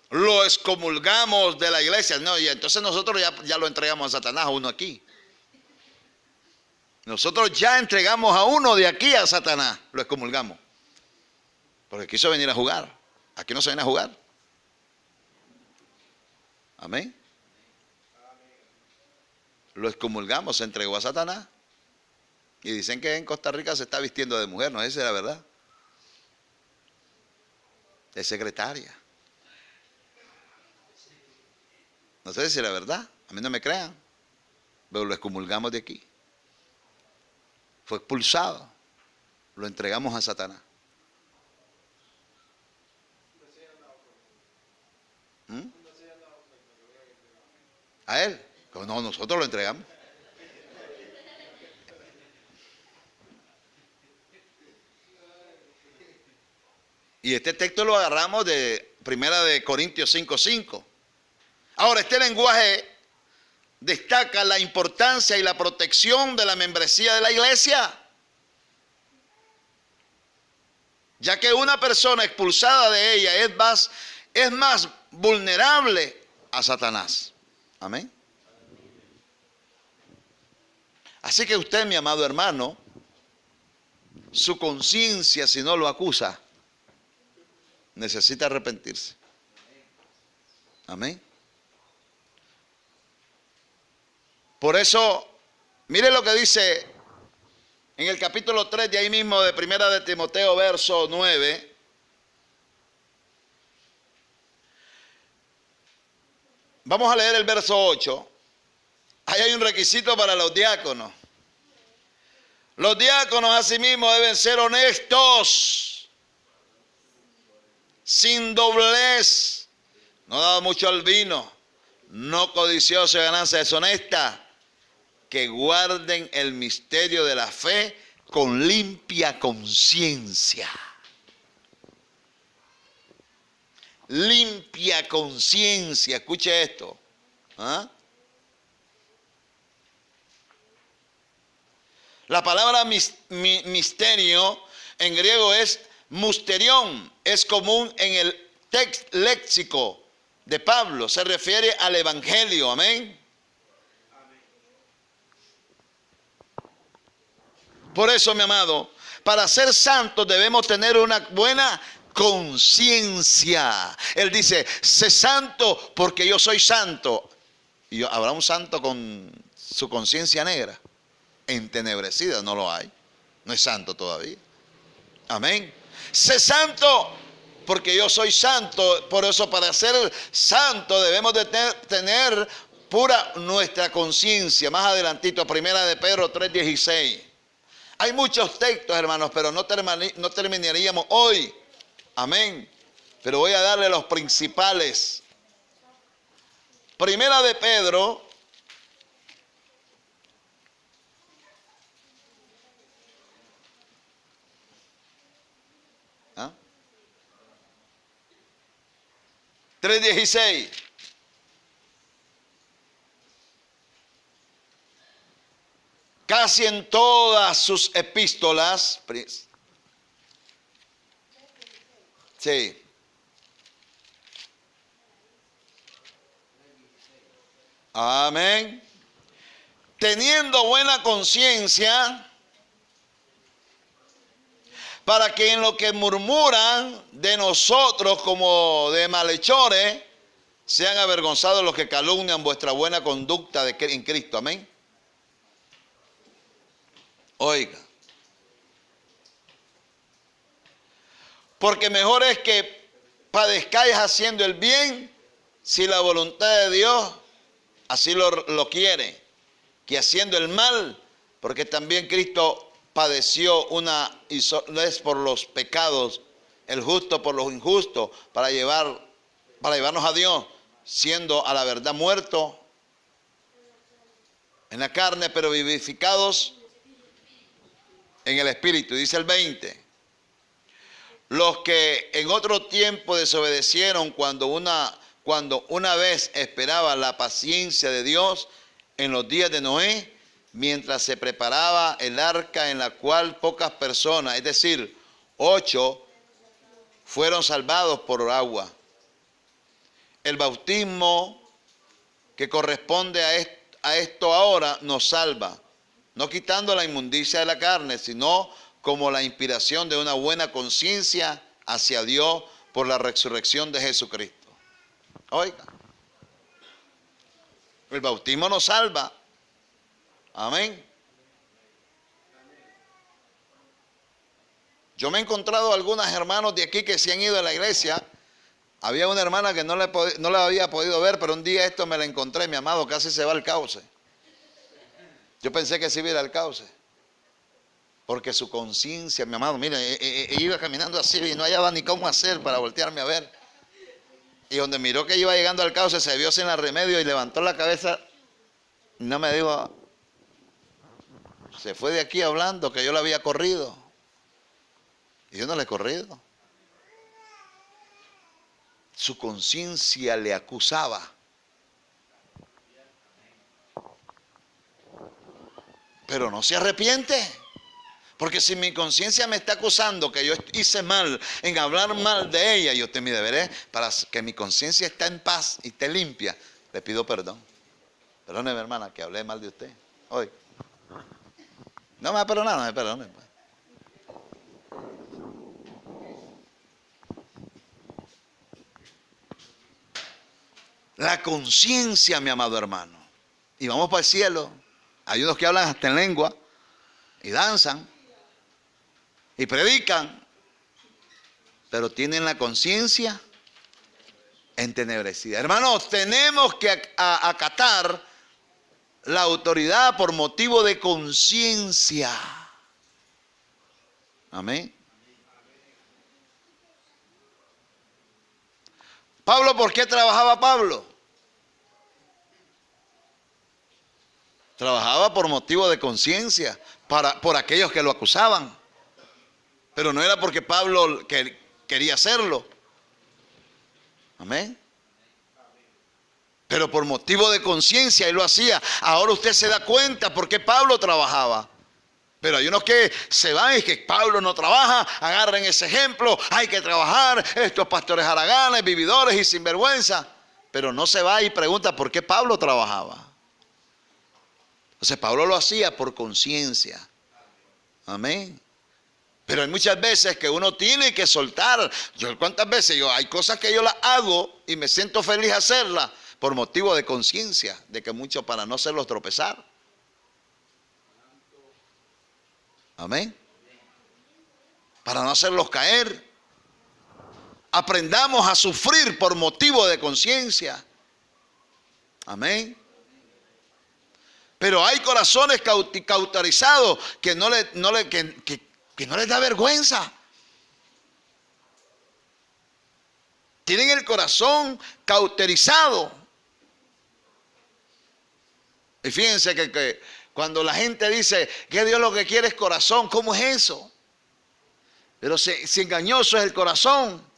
Lo excomulgamos de la iglesia. No, y entonces nosotros ya lo entregamos a Satanás, a uno aquí. Nosotros ya entregamos a uno de aquí a Satanás, lo excomulgamos. Porque quiso venir a jugar. Aquí no se viene a jugar. Amén. Lo excomulgamos, se entregó a Satanás. Y dicen que en Costa Rica se está vistiendo de mujer, no sé si es la verdad. Es secretaria. No sé si es la verdad, a mí no me crean. Pero lo excomulgamos de aquí. Fue expulsado. Lo entregamos a Satanás. ¿A él? No, nosotros lo entregamos. Y este texto lo agarramos de Primera de Corintios 5:5. Ahora, este lenguaje destaca la importancia y la protección de la membresía de la iglesia, ya que una persona expulsada de ella es más vulnerable a Satanás. Amén. Así que usted, mi amado hermano, su conciencia, si no lo acusa, necesita arrepentirse. Amén. Por eso, mire lo que dice en el capítulo 3 de ahí mismo de Primera de Timoteo, verso 9. Vamos a leer el verso 8. Ahí hay un requisito para los diáconos. Los diáconos asimismo deben ser honestos, sin doblez, no dado mucho al vino, no codiciosos de ganancia deshonesta, que guarden el misterio de la fe con limpia conciencia. Limpia conciencia, escuche esto. ¿Ah? La palabra misterio en griego es musterión, es común en el léxico de Pablo, se refiere al evangelio, amén. Por eso, mi amado, para ser santos debemos tener una buena conciencia. Él dice, sé santo porque yo soy santo. Y habrá un santo con su conciencia negra, entenebrecida. No lo hay, no es santo todavía. Amén. Sé santo porque yo soy santo. Por eso, para ser santo debemos de tener pura nuestra conciencia. Más adelantito, Primera de Pedro 3:16. Hay muchos textos, hermanos, pero no terminaríamos hoy. Amén. Pero voy a darle los principales. Primera de Pedro. ¿Ah? 3:16. Casi en todas sus epístolas, sí, amén, teniendo buena conciencia, para que en lo que murmuran de nosotros como de malhechores, sean avergonzados los que calumnian vuestra buena conducta en Cristo, amén. Oiga, porque mejor es que padezcáis haciendo el bien, si la voluntad de Dios así lo quiere, que haciendo el mal, porque también Cristo padeció una vez por los pecados, el justo por los injustos, para llevarnos a Dios, siendo a la verdad muerto en la carne, pero vivificados en el Espíritu. Dice el 20. Los que en otro tiempo desobedecieron cuando una vez esperaban la paciencia de Dios en los días de Noé, mientras se preparaba el arca en la cual pocas personas, es decir, 8, fueron salvados por agua. El bautismo que corresponde a esto ahora nos salva, no quitando la inmundicia de la carne, sino como la inspiración de una buena conciencia hacia Dios por la resurrección de Jesucristo. Oiga, el bautismo nos salva. Amén. Yo me he encontrado algunos hermanos de aquí que se han ido a la iglesia. Había una hermana que no la había podido ver, pero un día me la encontré, mi amado, casi se va al cauce. Yo pensé que se iba a ir al cauce, porque su conciencia, mi amado, mire, iba caminando así y no hallaba ni cómo hacer para voltearme a ver. Y donde miró que iba llegando al cauce, se vio sin remedio y levantó la cabeza y no me dijo, se fue de aquí hablando que yo la había corrido. Y yo no la he corrido. su conciencia le acusaba. Pero no se arrepiente. Porque si mi conciencia me está acusando que yo hice mal en hablar mal de ella, yo te mi deberé para que mi conciencia esté en paz y esté limpia. Le pido perdón. Perdóneme, hermana, que hablé mal de usted hoy. No me va a perdonar, no me perdone. La conciencia, mi amado hermano. Y vamos para el cielo. Hay unos que hablan hasta en lengua y danzan y predican, pero tienen la conciencia entenebrecida. Hermanos, tenemos que acatar la autoridad por motivo de conciencia. Amén. Pablo, ¿por qué trabajaba Pablo? Trabajaba por motivo de conciencia, por aquellos que lo acusaban. Pero no era porque Pablo quería hacerlo. Amén. Pero por motivo de conciencia él lo hacía. Ahora usted se da cuenta por qué Pablo trabajaba. Pero hay unos que se van y que Pablo no trabaja. Agarren ese ejemplo. Hay que trabajar. Estos pastores haraganes, vividores y sinvergüenza. Pero no se va y pregunta por qué Pablo trabajaba. Entonces Pablo lo hacía por conciencia. Amén. Pero hay muchas veces que uno tiene que soltar. ¿Cuántas veces hay cosas que yo las hago y me siento feliz hacerlas por motivo de conciencia, de que mucho para no hacerlos tropezar? Amén. Para no hacerlos caer. Aprendamos a sufrir por motivo de conciencia. Amén. Pero hay corazones cauterizados que no les da vergüenza. Tienen el corazón cauterizado. Y fíjense que cuando la gente dice que Dios lo que quiere es corazón, ¿cómo es eso? Pero si engañoso es el corazón.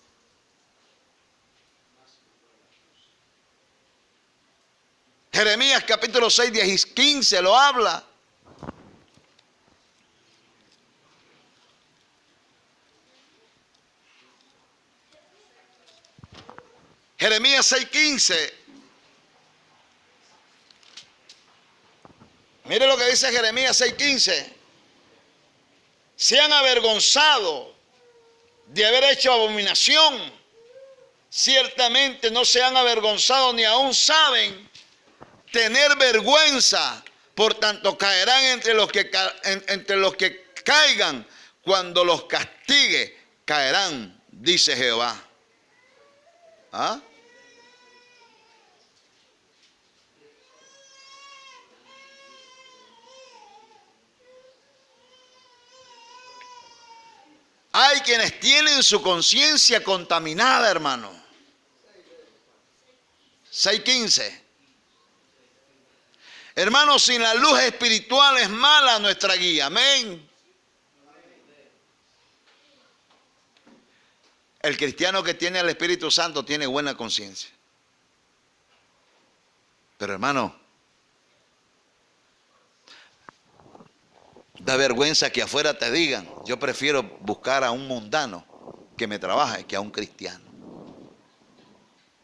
Jeremías capítulo 6, 10 y 15 lo habla. Jeremías 6:15. Mire lo que dice Jeremías 6:15. Se han avergonzado de haber hecho abominación. Ciertamente no se han avergonzado ni aún saben tener vergüenza. Por tanto caerán entre los que caigan. Cuando los castigue, caerán, dice Jehová. ¿Ah? Hay quienes tienen su conciencia contaminada, hermano. 6:15. Hermanos, sin la luz espiritual es mala nuestra guía. Amén. El cristiano que tiene al Espíritu Santo tiene buena conciencia. Pero hermano, da vergüenza que afuera te digan, yo prefiero buscar a un mundano que me trabaje que a un cristiano.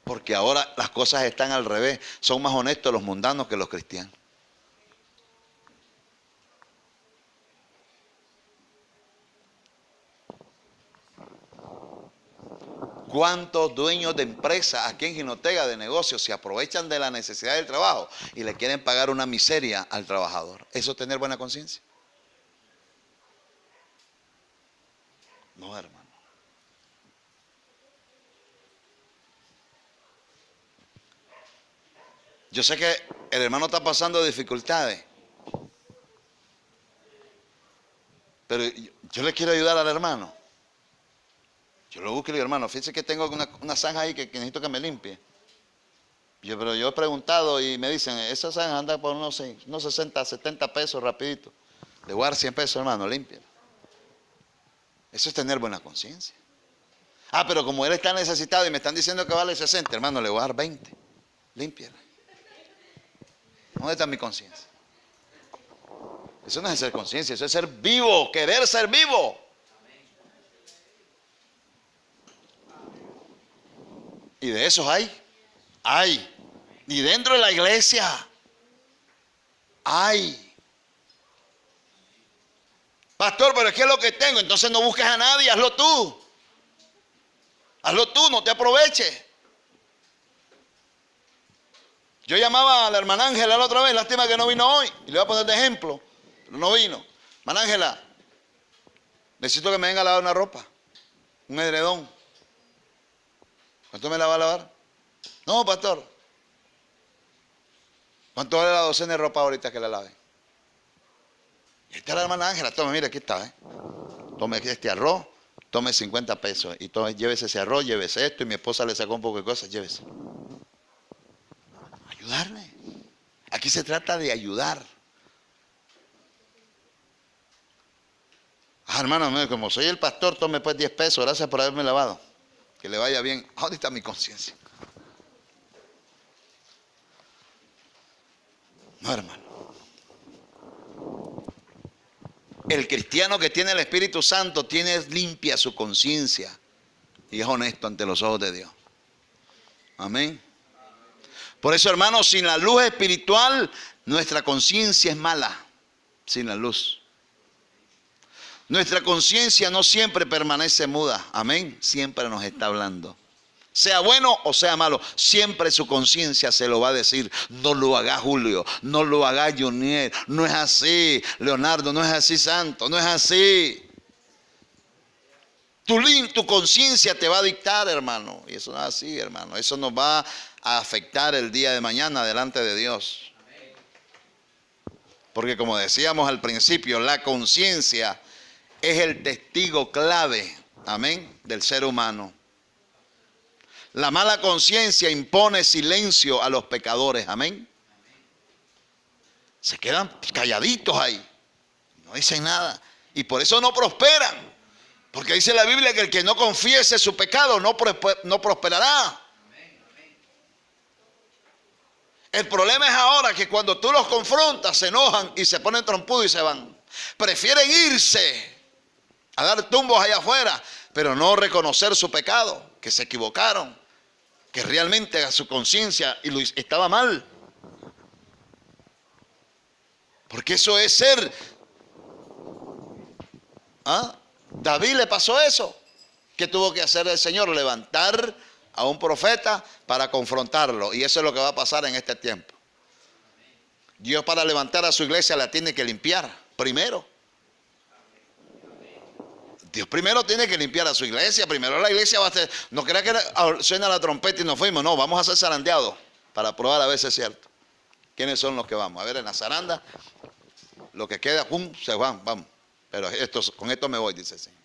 Porque ahora las cosas están al revés. Son más honestos los mundanos que los cristianos. ¿Cuántos dueños de empresas aquí en Jinotega de negocios se aprovechan de la necesidad del trabajo y le quieren pagar una miseria al trabajador? ¿Eso es tener buena conciencia? No, hermano. Yo sé que el hermano está pasando dificultades, pero yo le quiero ayudar al hermano. Yo lo busco y le digo, hermano, fíjese que tengo una zanja ahí que necesito que me limpie. Pero yo he preguntado y me dicen, esa zanja anda por unos 60, 70 pesos rapidito. Le voy a dar 100 pesos, hermano, límpiala. Eso es tener buena conciencia. Ah, pero como él está necesitado y me están diciendo que vale 60, hermano, le voy a dar 20. Límpiala. ¿Dónde está mi conciencia? Eso no es ser conciencia, eso es ser vivo, querer ser vivo. Y de esos hay. Y dentro de la iglesia hay. Pastor, pero es que es lo que tengo, entonces no busques a nadie, hazlo tú. Hazlo tú, no te aproveches. Yo llamaba a la hermana Ángela la otra vez, lástima que no vino hoy, y le voy a poner de ejemplo, pero no vino. Hermana Ángela, necesito que me venga a lavar una ropa, un edredón. ¿Cuánto me la va a lavar? No, pastor. ¿Cuánto vale la docena de ropa ahorita que la lave? Y ahí está la hermana Ángela, tome, mire, aquí está, Tome este arroz, tome 50 pesos, y tome, llévese ese arroz, llévese esto, y mi esposa le sacó un poco de cosas, llévese. Ayudarle. Aquí se trata de ayudar. Ah, hermano, como soy el pastor, tome pues 10 pesos, gracias por haberme lavado. Que le vaya bien. ¿Dónde está mi conciencia? No, hermano. El cristiano que tiene el Espíritu Santo tiene limpia su conciencia y es honesto ante los ojos de Dios. Amén. Por eso, hermanos, sin la luz espiritual, nuestra conciencia es mala. Sin la luz. Nuestra conciencia no siempre permanece muda. Amén. Siempre nos está hablando. Sea bueno o sea malo, siempre su conciencia se lo va a decir. No lo haga Julio, no lo haga Junior. No es así, Leonardo, no es así, Santo, no es así. Tu conciencia te va a dictar, hermano. Y eso no es así, hermano. Eso nos va a afectar el día de mañana delante de Dios. Porque como decíamos al principio, la conciencia es el testigo clave, amén, del ser humano. La mala conciencia impone silencio a los pecadores, amén. Se quedan calladitos ahí, no dicen nada. Y por eso no prosperan. Porque dice la Biblia que el que no confiese su pecado no prosperará. El problema es ahora que cuando tú los confrontas se enojan y se ponen trompudos y se van. Prefieren irse a dar tumbos allá afuera, pero no reconocer su pecado, que se equivocaron, que realmente a su conciencia estaba mal. Porque eso es ser. David le pasó eso. ¿Qué tuvo que hacer el Señor? Levantar a un profeta para confrontarlo. Y eso es lo que va a pasar en este tiempo. Dios, para levantar a su iglesia, la tiene que limpiar primero. Dios primero tiene que limpiar a su iglesia. Primero la iglesia va a ser. No crea que suena la trompeta y nos fuimos. No, vamos a ser zarandeados para probar a ver si es cierto. ¿Quiénes son los que vamos? A ver, en la zaranda, lo que queda, pum, se van, vamos. Pero con esto me voy, dice el Señor.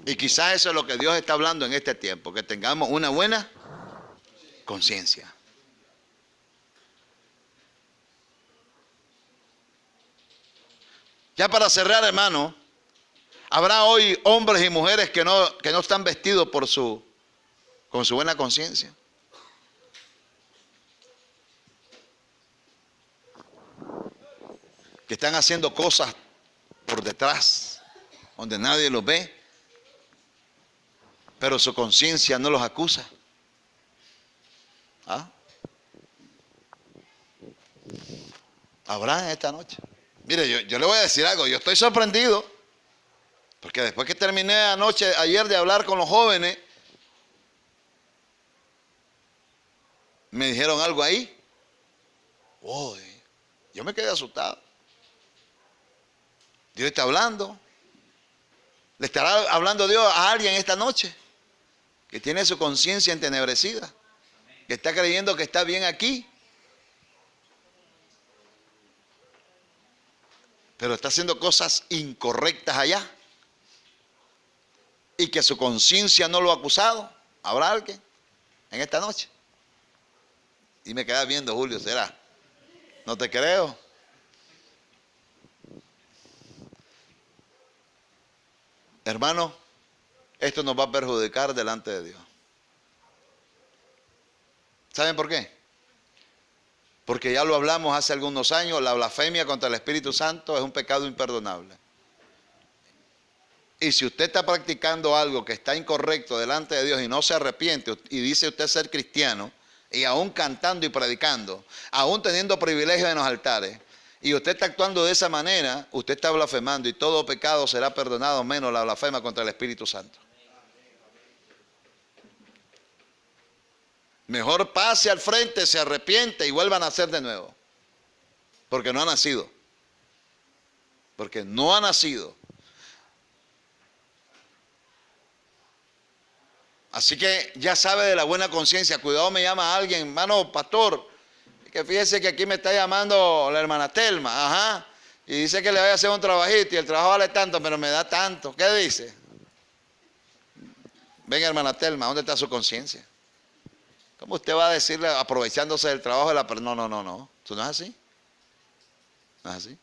Y quizás eso es lo que Dios está hablando en este tiempo, que tengamos una buena conciencia. Ya para cerrar, hermano, habrá hoy hombres y mujeres que no están vestidos con su buena conciencia. Que están haciendo cosas por detrás, donde nadie los ve, pero su conciencia no los acusa. Habrá esta noche. Mire, yo le voy a decir algo, yo estoy sorprendido, porque después que terminé ayer de hablar con los jóvenes, me dijeron algo ahí. Yo me quedé asustado. Dios está hablando. ¿Le estará hablando Dios a alguien esta noche que tiene su conciencia entenebrecida, que está creyendo que está bien aquí, pero está haciendo cosas incorrectas allá y que su conciencia no lo ha acusado? ¿Habrá alguien en esta noche? Y me queda viendo, Julio, ¿será? No te creo. Hermano, esto nos va a perjudicar delante de Dios. ¿Saben por qué? Porque ya lo hablamos hace algunos años, la blasfemia contra el Espíritu Santo es un pecado imperdonable. Y si usted está practicando algo que está incorrecto delante de Dios y no se arrepiente y dice usted ser cristiano, y aún cantando y predicando, aún teniendo privilegios en los altares, y usted está actuando de esa manera, usted está blasfemando y todo pecado será perdonado menos la blasfema contra el Espíritu Santo. Mejor pase al frente, se arrepiente y vuelva a nacer de nuevo. Porque no ha nacido. Porque no ha nacido. Así que ya sabe de la buena conciencia. Cuidado, me llama alguien, hermano pastor, que fíjese que aquí me está llamando la hermana Telma, ajá, y dice que le vaya a hacer un trabajito y el trabajo vale tanto, pero me da tanto. ¿Qué dice? Venga, hermana Telma, ¿dónde está su conciencia? ¿Cómo usted va a decirle aprovechándose del trabajo de la persona? No. Eso no es así. No es así.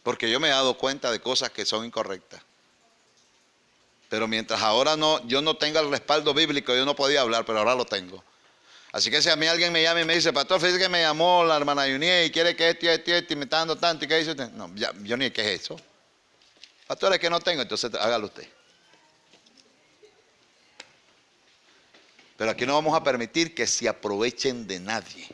Porque yo me he dado cuenta de cosas que son incorrectas. Pero mientras ahora yo no tenga el respaldo bíblico, yo no podía hablar, pero ahora lo tengo. Así que si a mí alguien me llama y me dice, pastor, fíjese que me llamó la hermana Yunie y quiere que esto, y me está dando tanto, ¿y qué dice usted? No, yo ni qué es eso. Pastor, es que no tengo, entonces hágalo usted. Pero aquí no vamos a permitir que se aprovechen de nadie.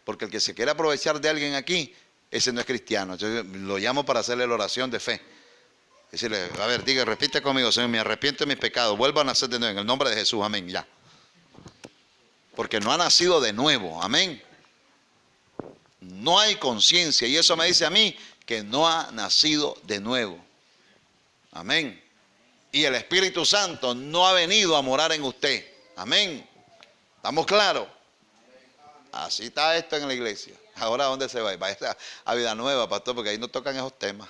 Porque el que se quiere aprovechar de alguien aquí, ese no es cristiano. Yo lo llamo para hacerle la oración de fe. Decirle, a ver, diga, repite conmigo, Señor, me arrepiento de mis pecados, vuelvo a nacer de nuevo, en el nombre de Jesús, amén, ya. Porque no ha nacido de nuevo, amén. No hay conciencia, y eso me dice a mí que no ha nacido de nuevo. Amén. Y el Espíritu Santo no ha venido a morar en usted. Amén. ¿Estamos claros? Así está esto en la iglesia. Ahora, ¿a dónde se va? Va a Vida Nueva, pastor, porque ahí no tocan esos temas.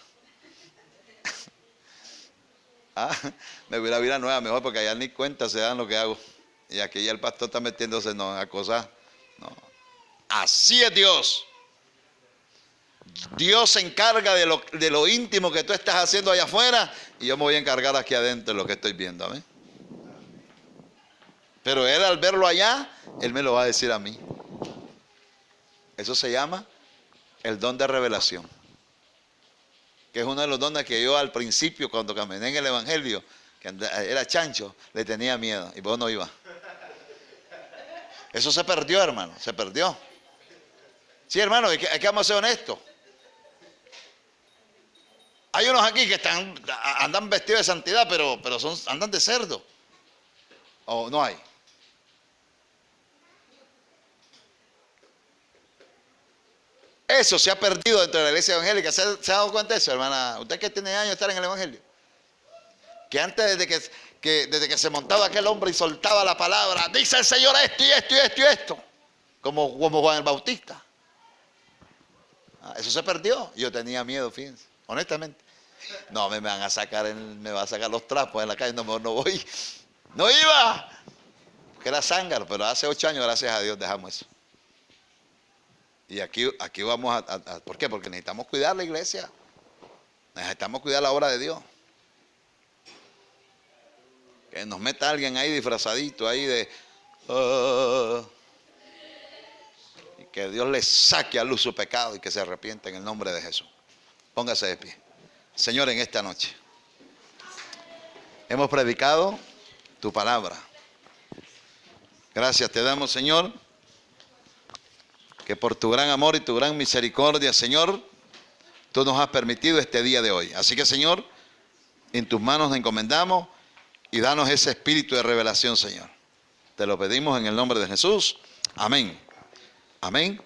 Me voy a Vida Nueva mejor, porque allá ni cuenta se dan lo que hago. Y aquí ya el pastor está metiéndose a cosas. No. Así es Dios. Dios se encarga de lo íntimo que tú estás haciendo allá afuera, y yo me voy a encargar aquí adentro de lo que estoy viendo. ¿Amén? Pero Él, al verlo allá, Él me lo va a decir a mí. Eso se llama el don de revelación, que es uno de los dones que yo al principio, cuando caminé en el Evangelio, que era chancho, le tenía miedo y vos no iba. Eso se perdió, hermano, se perdió. Sí, hermano, hay que vamos a ser honestos. Hay unos aquí que andan vestidos de santidad, pero andan de cerdo. ¿O no hay? Eso se ha perdido dentro de la iglesia evangélica. ¿Se ha dado cuenta de eso, hermana? Usted que tiene años de estar en el Evangelio. Que antes, desde que se montaba aquel hombre y soltaba la palabra, dice el Señor esto y esto y esto y esto. Como Juan el Bautista. Eso se perdió. Yo tenía miedo, fíjense, honestamente. No, me van a sacar, me va a sacar los trapos en la calle. No voy. No iba. Porque era zángaro, pero hace 8 años, gracias a Dios, dejamos eso. Y aquí vamos ¿por qué? Porque necesitamos cuidar la iglesia. Necesitamos cuidar la obra de Dios. Que nos meta alguien ahí disfrazadito, ahí de... y que Dios le saque a luz su pecado y que se arrepienta en el nombre de Jesús. Póngase de pie. Señor, en esta noche hemos predicado tu palabra. Gracias te damos, Señor, que por tu gran amor y tu gran misericordia, Señor, tú nos has permitido este día de hoy. Así que, Señor, en tus manos nos encomendamos y danos ese espíritu de revelación, Señor. Te lo pedimos en el nombre de Jesús. Amén. Amén.